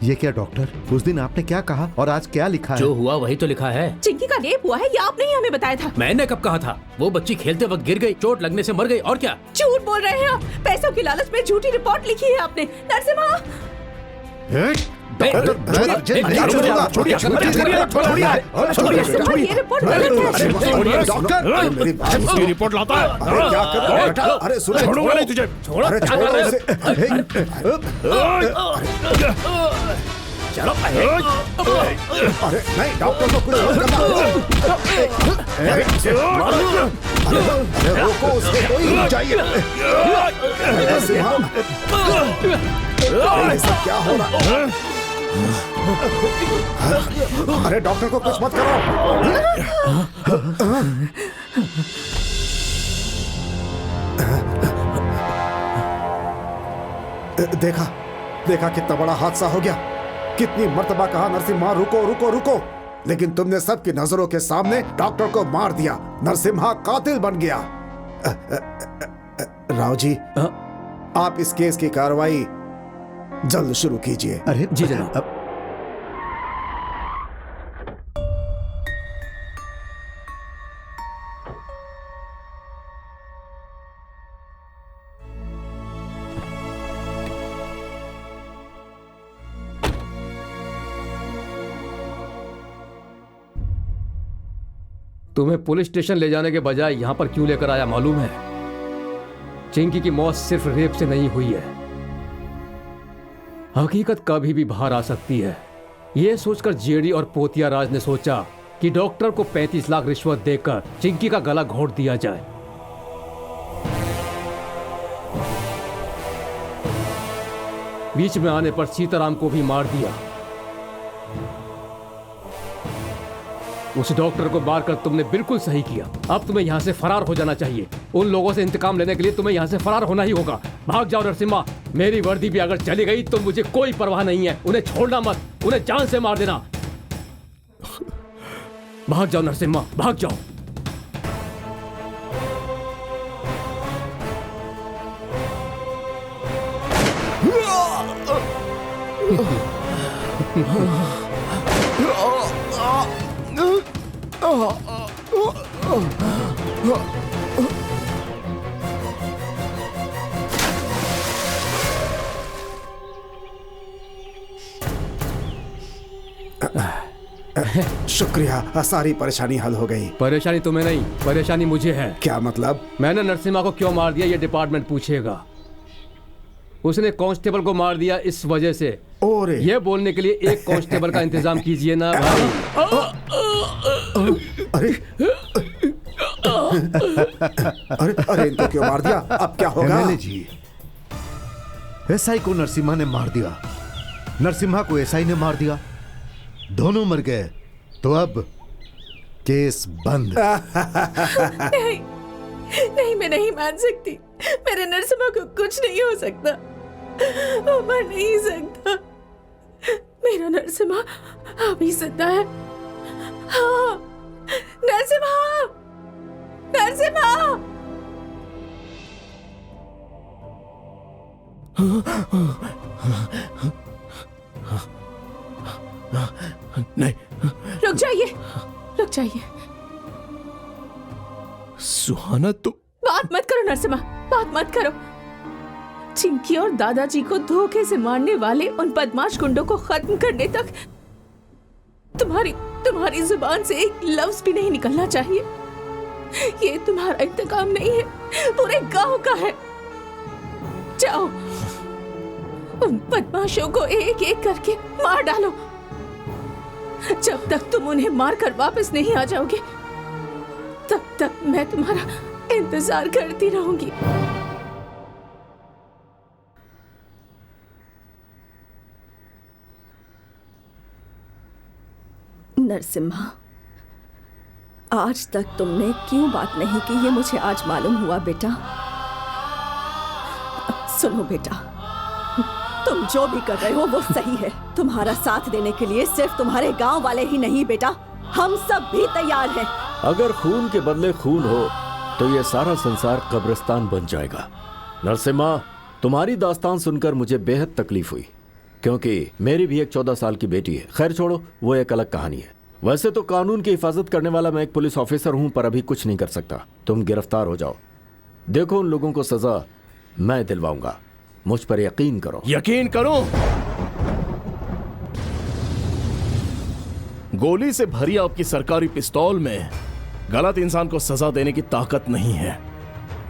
ये क्या डॉक्टर, उस दिन आपने क्या कहा और आज क्या लिखा है? जो हुआ वही तो लिखा है। चिंकी का रेप हुआ है, ये आपने ही हमें बताया था। मैंने कब कहा था? वो बच्ची खेलते वक्त गिर गई, चोट लगने से मर गई, और क्या? झूठ बोल रहे हैं आप। पैसों की लालच में झूठी रिपोर्ट लिखी है आपने। नरसिम्हा, ये रिपोर्ट उसकी रिपोर्ट लाता है। क्या कर रहा है? अरे सुनो, छोड़ूंगा नहीं तुझे। अरे छोड़ो इसे। चलो। अरे नहीं, डॉक्टर को कुछ मत करना। अरे रोको उसे, कोई चाहिए। ये सब क्या हो रहा है? अरे डॉक्टर को कुछ मत करो। देखा देखा कितना बड़ा हादसा हो गया। कितनी मर्तबा कहा नरसिम्हा रुको रुको रुको, लेकिन तुमने सबकी नजरों के सामने डॉक्टर को मार दिया। नरसिम्हा कातिल बन गया। राव जी, आप इस केस की कार्रवाई जल्द शुरू कीजिए। अरे जी जनाब। तुम्हें पुलिस स्टेशन ले जाने के बजाय यहां पर क्यों लेकर आया मालूम है? चिंकी की मौत सिर्फ रेप से नहीं हुई है। हकीकत कभी भी बाहर आ सकती है। यह सोचकर जेडी और पोतिया राज ने सोचा कि डॉक्टर को 35 लाख रिश्वत देकर चिंकी का गला घोट दिया जाए। बीच में आने पर सीताराम को भी मार दिया। उस डॉक्टर को मारकर तुमने बिल्कुल सही किया। अब तुम्हें यहाँ से फरार हो जाना चाहिए। उन लोगों से इंतकाम लेने के लिए तुम्हें यहाँ से फरार होना ही होगा। भाग जाओ नरसिम्हा। मेरी वर्दी भी अगर चली गई तो मुझे कोई परवाह नहीं है। उन्हें छोड़ना मत, उन्हें जान से मार देना। भाग जाओ नरसिम्हा, भाग जाओ। शुक्रिया, सारी परेशानी हल हो गई। परेशानी तुम्हें नहीं, परेशानी मुझे है। क्या मतलब? मैंने नरसिम्हा को क्यों मार दिया ये डिपार्टमेंट पूछेगा। उसने कांस्टेबल को मार दिया इस वजह से। ये बोलने के लिए एक कांस्टेबल का इंतजाम कीजिए ना भाई। अरे अरे अरे इनको क्यों मार दिया? अब क्या होगा? एमएलए जी, एसआई को नरसिम्हा ने मार दिया, नरसिम्हा को एसआई ने मार दिया, दोनों मर गए। तो अब केस बंद। नहीं नहीं, मैं नहीं मान सकती। मेरे नरसिम्हा को कुछ नहीं हो सकता, वो मर नहीं सकता। मेरा नरसिम्हा अभी जिंदा है। हाँ, नरसिम्हा, नरसिम्हा। नहीं, रुक जाइए, रुक जाइए। सुहाना, तुम बात मत करो नरसिम्हा, बात मत करो। चिंकी और दादाजी को धोखे से मारने वाले उन बदमाश गुंडों को खत्म करने तक तुम्हारी जुबान से एक लफ्ज भी नहीं निकलना चाहिए। ये तुम्हारा इंतकाम नहीं है, पूरे गांव का है। जाओ, उन बदमाशों को एक एक करके मार डालो। जब तक तुम उन्हें मारकर वापस नहीं आ जाओगे तब तक मैं तुम्हारा इंतजार करती रहूंगी। नरसिम्हा, आज तक तुमने क्यों बात नहीं की ये मुझे आज मालूम हुआ बेटा। सुनो बेटा, तुम जो भी कर रहे हो वो सही है। तुम्हारा साथ देने के लिए सिर्फ तुम्हारे गांव वाले ही नहीं बेटा, हम सब भी तैयार हैं। अगर खून के बदले खून हो तो ये सारा संसार कब्रिस्तान बन जाएगा। नरसिम्हा, तुम्हारी दास्तान सुनकर मुझे बेहद तकलीफ हुई, क्योंकि मेरी भी एक 14 साल की बेटी है। खैर छोड़ो, वो एक अलग कहानी है। वैसे तो कानून की हिफाजत करने वाला मैं एक पुलिस ऑफिसर हूं, पर अभी कुछ नहीं कर सकता। तुम गिरफ्तार हो जाओ। देखो, उन लोगों को सजा मैं दिलवाऊंगा, मुझ पर यकीन करो। यकीन करो? गोली से भरी आपकी सरकारी पिस्तौल में गलत इंसान को सजा देने की ताकत नहीं है,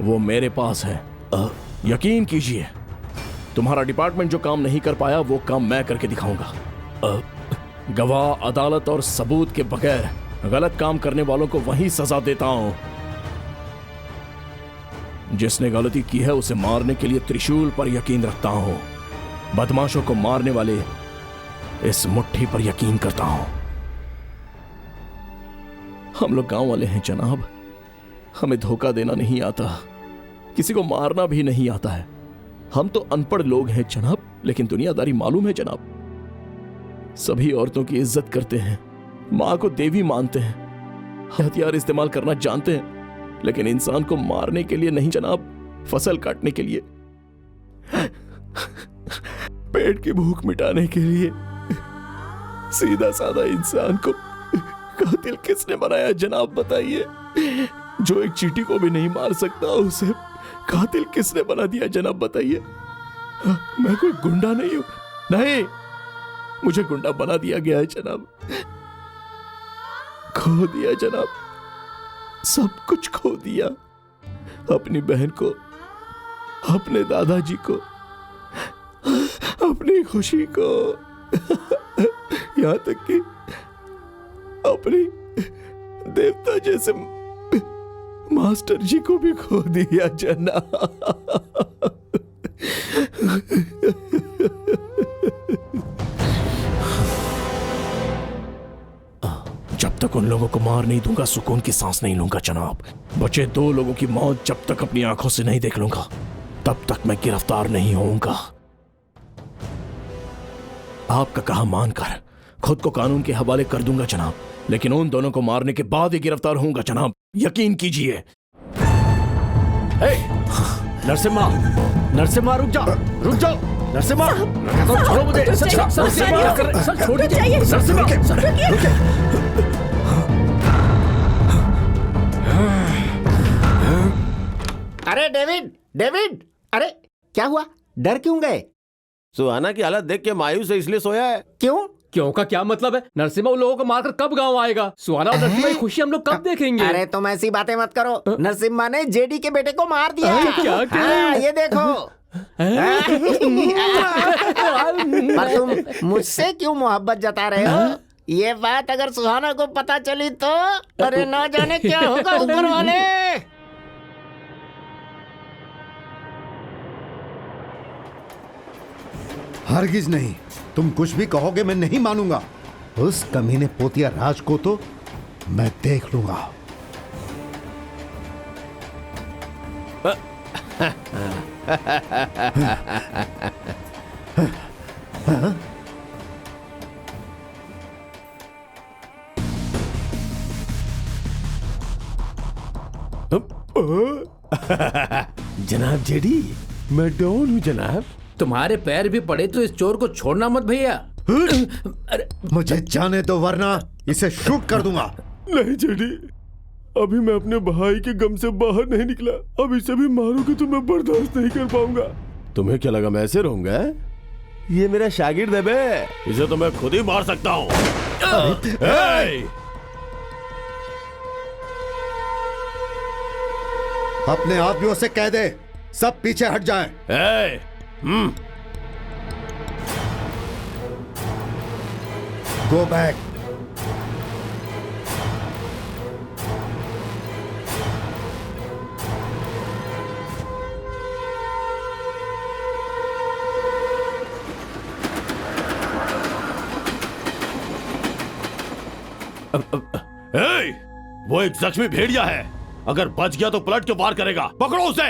वो मेरे पास है। यकीन कीजिए, तुम्हारा डिपार्टमेंट जो काम नहीं कर पाया वो काम मैं करके दिखाऊंगा। गवाह, अदालत और सबूत के बगैर गलत काम करने वालों को वही सजा देता हूं। जिसने गलती की है उसे मारने के लिए त्रिशूल पर यकीन रखता हूं। बदमाशों को मारने वाले इस मुट्ठी पर यकीन करता हूं। हम लोग गांव वाले हैं जनाब, हमें धोखा देना नहीं आता, किसी को मारना भी नहीं आता है। हम तो अनपढ़ लोग हैं जनाब, लेकिन दुनियादारी मालूम है जनाब। सभी औरतों की इज्जत करते हैं, मां को देवी मानते हैं, हथियार इस्तेमाल करना जानते हैं, लेकिन इंसान को मारने के लिए नहीं जनाब, फसल काटने के लिए, पेट की भूख मिटाने के लिए। सीधा साधा इंसान को कातिल किसने बनाया जनाब, बताइए? जो एक चींटी को भी नहीं मार सकता उसे कातिल किसने बना दिया जनाब, बताइए? मैं कोई गुंडा नहीं हूं, नहीं, मुझे गुंडा बना दिया गया है जनाब। खो दिया जनाब, सब कुछ खो दिया। अपनी बहन को, अपने दादाजी को, अपनी खुशी को, यहां तक कि अपनी देवता जैसे मास्टर जी को भी खो दिया जनाब। जब तक उन लोगों को मार नहीं दूंगा सुकून की सांस नहीं लूंगा जनाब। बचे 2 लोगों की मौत जब तक अपनी आंखों से नहीं देख लूंगा तब तक मैं गिरफ्तार नहीं होऊंगा। आपका कहा मानकर खुद को कानून के हवाले कर दूंगा जनाब, लेकिन उन दोनों को मारने के बाद ही गिरफ्तार होऊंगा जनाब, यकीन कीजिए। नरसिम्हा, नरसिम्हा रुक जाओ, रुक जाओ, नरसिम्हा, छोड़ो मुझे, अरे डेविड, डेविड, अरे क्या हुआ? डर क्यों गए? सुहाना की हालत देख के मायूस है इसलिए सोया है। क्यों? क्यों का क्या मतलब है? नरसिम्हा उन लोगों को मारकर कब गांव आएगा? सुहाना और नरसिम्हा की खुशी हम लोग कब देखेंगे? अरे तुम ऐसी बातें मत करो। नरसिम्हा ने जेडी के बेटे को मार दिया। क्या क्या? ये देखो। पर तुम मुझसे क्यों मोहब्बत जता रहे हो? ये बात अगर सुहाना को पता चली तो अरे ना जाने क्या होगा ऊपर वाले। हरगिज नहीं, तुम कुछ भी कहोगे मैं नहीं मानूंगा। उस कमीने पोतिया राज को तो मैं देख लूंगा। जनाब जेडी, मैं डॉन हूँ जनाब। तुम्हारे पैर भी पड़े तो इस चोर को छोड़ना मत भैया। अरे मुझे जाने दो वरना इसे शूट कर दूंगा। नहीं जेडी, अभी मैं अपने भाई के गम से बाहर नहीं निकला। अब इसे भी मारोगे तो मैं बर्दाश्त नहीं कर पाऊंगा। तुम्हें क्या लगा मैं ऐसे रहूंगा? ये मेरा शागिर्द है बे, इसे तो मैं खुद ही मार सकता हूँ। अपने आदमियों से कह दे सब पीछे हट जाएं। Go back. ए, वो एक जख्मी भेड़िया है, अगर बच गया तो पलट के वार करेगा, पकड़ो उसे।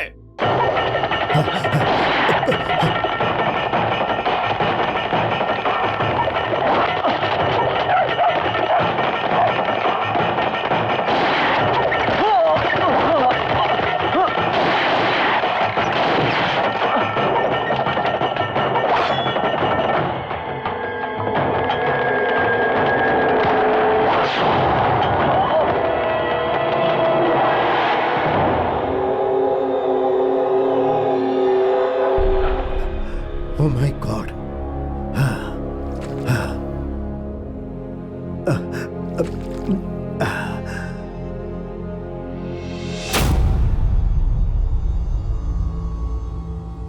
Oh my God.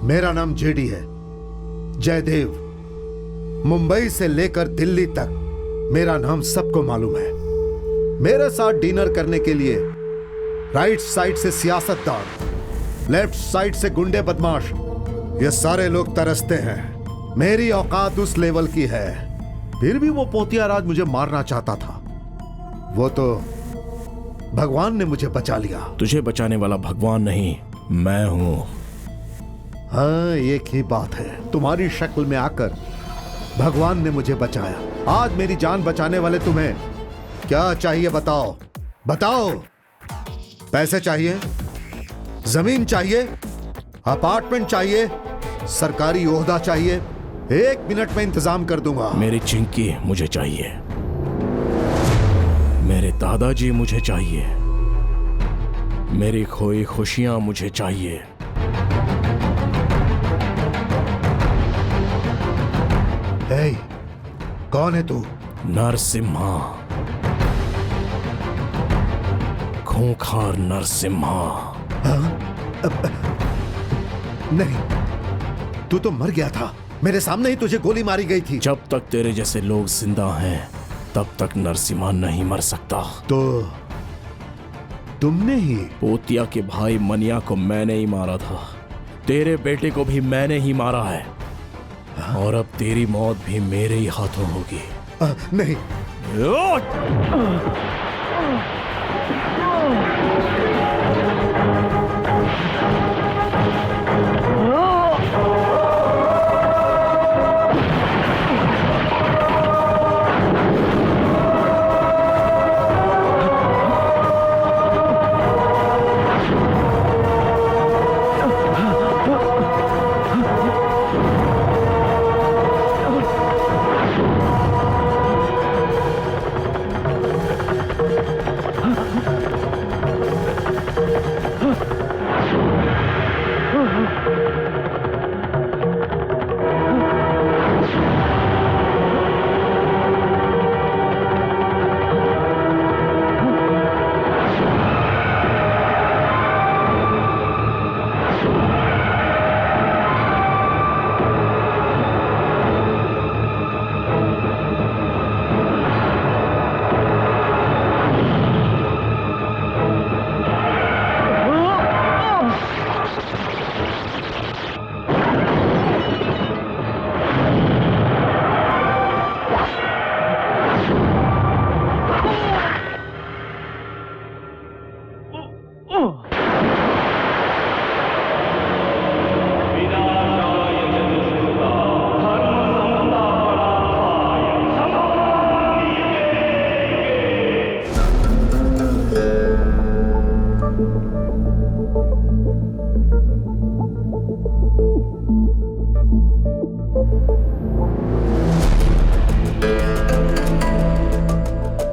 मेरा नाम जेडी है, जयदेव। मुंबई से लेकर दिल्ली तक मेरा नाम सबको मालूम है। मेरे साथ डिनर करने के लिए राइट साइड से सियासतदान, लेफ्ट साइड से गुंडे बदमाश, ये सारे लोग तरसते हैं। मेरी औकात उस लेवल की है, फिर भी वो पोतिया राज मुझे मारना चाहता था। वो तो भगवान ने मुझे बचा लिया। तुझे बचाने वाला भगवान नहीं, मैं हूं। हाँ, एक ही बात है, तुम्हारी शक्ल में आकर भगवान ने मुझे बचाया। आज मेरी जान बचाने वाले तुम्हें क्या चाहिए बताओ, बताओ। पैसे चाहिए, जमीन चाहिए, अपार्टमेंट चाहिए, सरकारी ओहदा चाहिए? 1 मिनट में इंतजाम कर दूंगा। मेरी चिंकी मुझे चाहिए, मेरे दादाजी मुझे चाहिए, मेरी खोई खुशियां मुझे चाहिए। हे, कौन है तू? नरसिम्हा, खूंखार नरसिम्हा। नहीं, तू तो मर गया था, मेरे सामने ही तुझे गोली मारी गई थी। जब तक तेरे जैसे लोग जिंदा हैं, तब तक नरसिम्हा नहीं मर सकता। तो तुमने ही? पोतिया के भाई मनिया को मैंने ही मारा था, तेरे बेटे को भी मैंने ही मारा है, और अब तेरी मौत भी मेरे ही हाथों होगी। नहीं।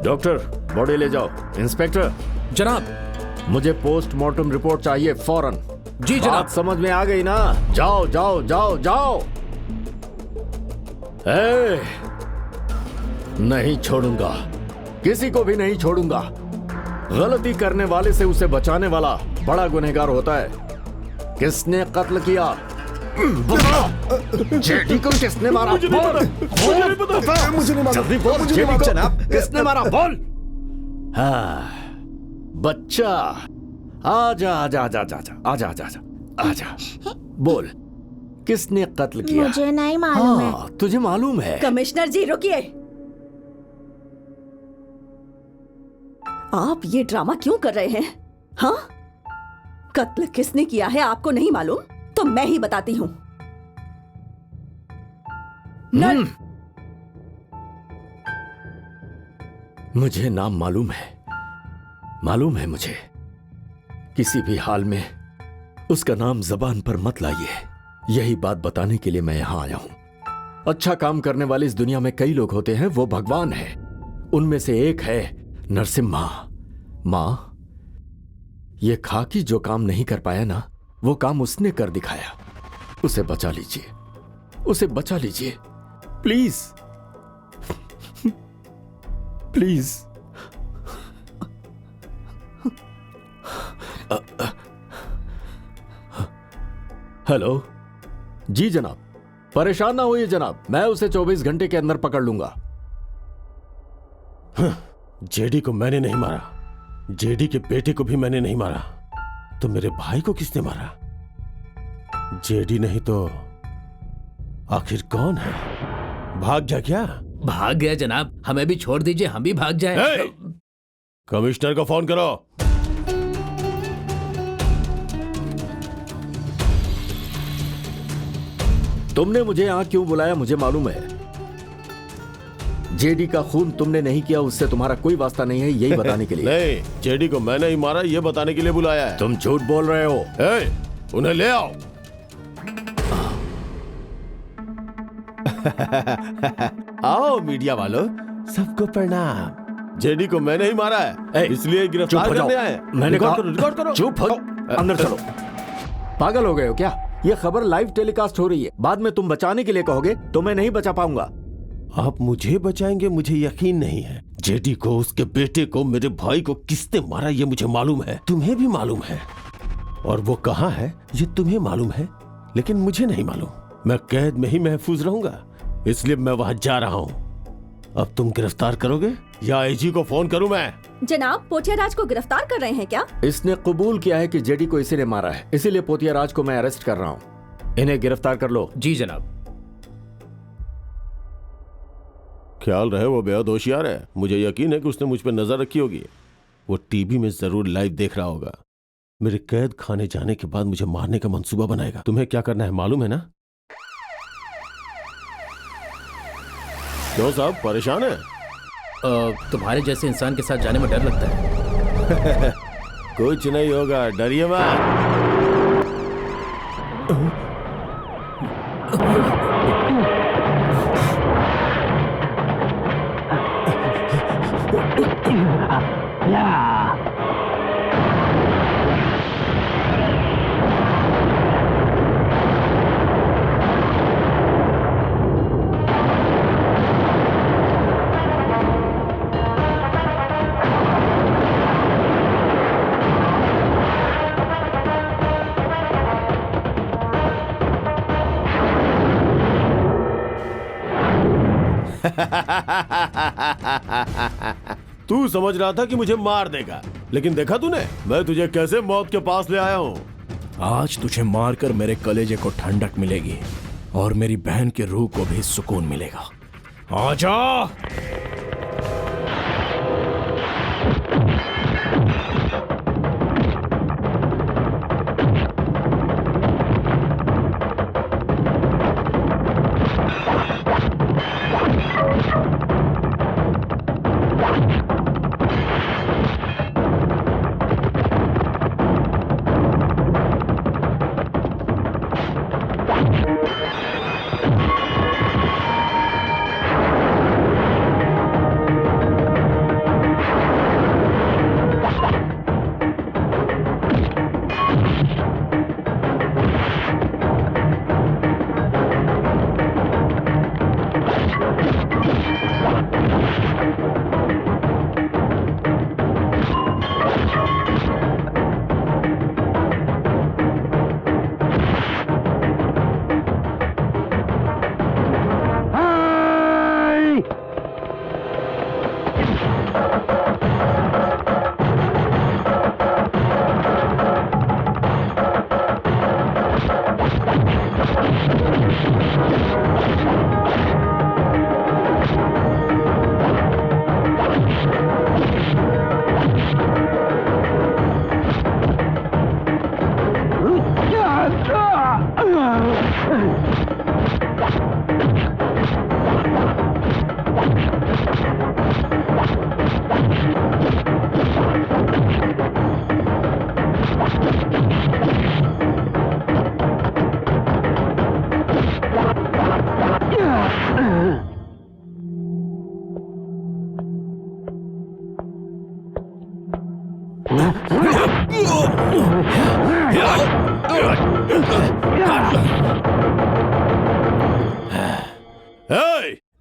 डॉक्टर, बॉडी ले जाओ। इंस्पेक्टर। जनाब। मुझे पोस्टमार्टम रिपोर्ट चाहिए फौरन। जी जनाब। बात समझ में आ गई ना? जाओ जाओ जाओ जाओ। नहीं छोड़ूंगा, किसी को भी नहीं छोड़ूंगा। गलती करने वाले से उसे बचाने वाला बड़ा गुनहगार होता है। किसने कत्ल किया? जेडी को किसने मारा? मुझे नहीं पता। मुझे नहीं मालूम। जल्दी बोल, जेडी को जनाब किसने मारा? बोल। हाँ, बच्चा, आजा आजा आजा आजा आजा आजा आजा आजा। बोल, किसने कत्ल किया? मुझे नहीं मालूम है। तुझे मालूम है? कमिश्नर जी रुकिए। आप ये ड्रामा क्यों कर रहे हैं? हाँ, कत्ल किसने किया है आपको नहीं मालूम? तो मैं ही बताती हूँ। मुझे नाम मालूम है मुझे। किसी भी हाल में उसका नाम जबान पर मत लाइए। यही बात बताने के लिए मैं यहां आया हूं। अच्छा काम करने वाले इस दुनिया में कई लोग होते हैं, वो भगवान है। उनमें से एक है नरसिम्हा। मां, ये खाकी जो काम नहीं कर पाया ना, वो काम उसने कर दिखाया। उसे बचा लीजिए प्लीज प्लीज। हेलो जी जनाब, परेशान ना होइए जनाब, मैं उसे 24 घंटे के अंदर पकड़ लूंगा। जेडी को मैंने नहीं मारा, जेडी के बेटे को भी मैंने नहीं मारा, तो मेरे भाई को किसने मारा? जेडी नहीं तो आखिर कौन है? भाग जा क्या? भाग गया जनाब, हमें भी छोड़ दीजिए, हम भी भाग जाएं। कमिश्नर को फोन करो। तुमने मुझे यहां क्यों बुलाया मुझे मालूम है। जेडी का खून तुमने नहीं किया, उससे तुम्हारा कोई वास्ता नहीं है, यही बताने के लिए। नहीं, जेडी को मैंने ही मारा, ये बताने के लिए बुलाया है। तुम झूठ बोल रहे हो। उन्हें ले आओ। आओ मीडिया वालों, सबको प्रणाम। जेडी को मैंने ही मारा है, इसलिए गिरफ्तार करने आए। मैंने रिकॉर्ड करो। चुप हो, अंदर चलो। पागल हो गए हो क्या? ये खबर लाइव टेलीकास्ट हो रही है, बाद में तुम बचाने के लिए कहोगे तो मैं नहीं बचा पाऊंगा। आप मुझे बचाएंगे, मुझे यकीन नहीं है। जेडी को, उसके बेटे को, मेरे भाई को किसने मारा ये मुझे मालूम है, तुम्हें भी मालूम है, और वो कहां है ये तुम्हें मालूम है, लेकिन मुझे नहीं मालूम। मैं कैद में ही महफूज रहूंगा, इसलिए मैं वहां जा रहा हूं। अब तुम गिरफ्तार करोगे या आईजी को फोन करूं मैं? जनाब, पोतियाराज को गिरफ्तार कर रहे हैं क्या? इसने कबूल किया है कि जेडी को इसी ने मारा है, इसीलिए पोतियाराज को मैं अरेस्ट कर रहा हूं। इन्हें गिरफ्तार कर लो। जी जनाब। ख्याल रहे, वो बेहद होशियार है। मुझे यकीन है कि उसने मुझ पर नजर रखी होगी। वो टीवी में जरूर लाइव देख रहा होगा। मेरे कैद खाने जाने के बाद मुझे मारने का मंसूबा बनाएगा। तुम्हें क्या करना है मालूम है ना? क्यों साहब, परेशान है? तुम्हारे जैसे इंसान के साथ जाने में डर लगता है। कुछ नहीं होगा, डरिए मत। तू समझ रहा था कि मुझे मार देगा, लेकिन देखा तूने मैं तुझे कैसे मौत के पास ले आया हूं। आज तुझे मारकर मेरे कलेजे को ठंडक मिलेगी और मेरी बहन की रूह को भी सुकून मिलेगा। आजा।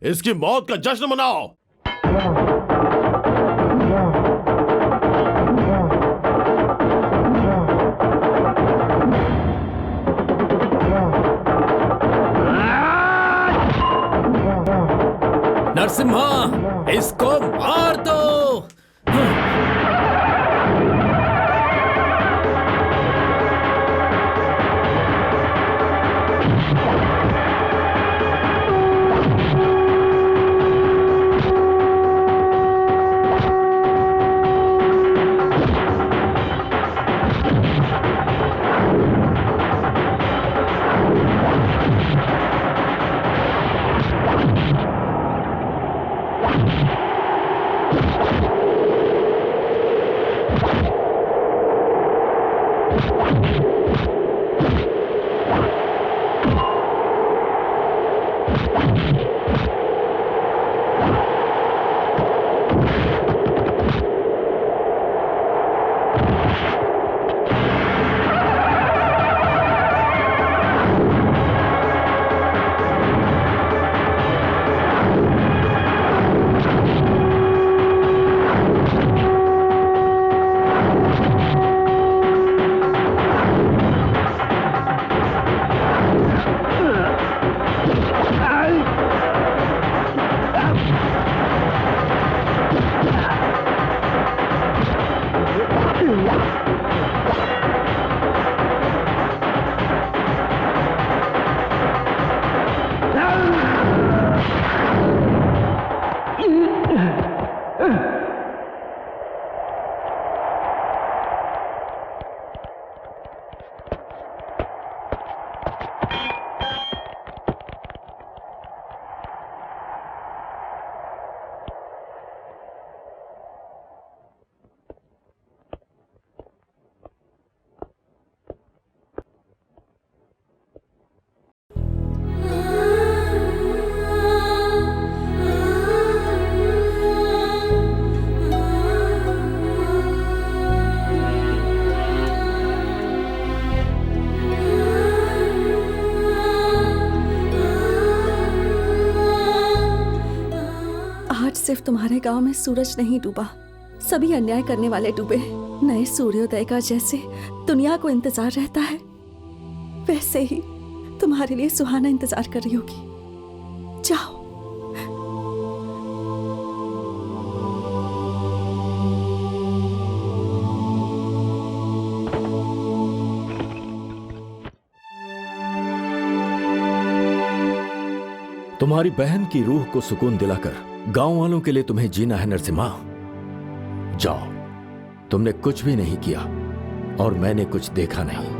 इसकी मौत का जश्न मनाओ। नरसिम्हा, इसको मार दो। सिर्फ तुम्हारे गांव में सूरज नहीं डूबा, सभी अन्याय करने वाले डूबे। नए सूर्योदय का जैसे दुनिया को इंतजार रहता है, वैसे ही तुम्हारे लिए सुहाना इंतजार कर रही होगी। जाओ। तुम्हारी बहन की रूह को सुकून दिलाकर गांव वालों के लिए तुम्हें जीना है नरसिम्हा। जाओ, तुमने कुछ भी नहीं किया और मैंने कुछ देखा नहीं।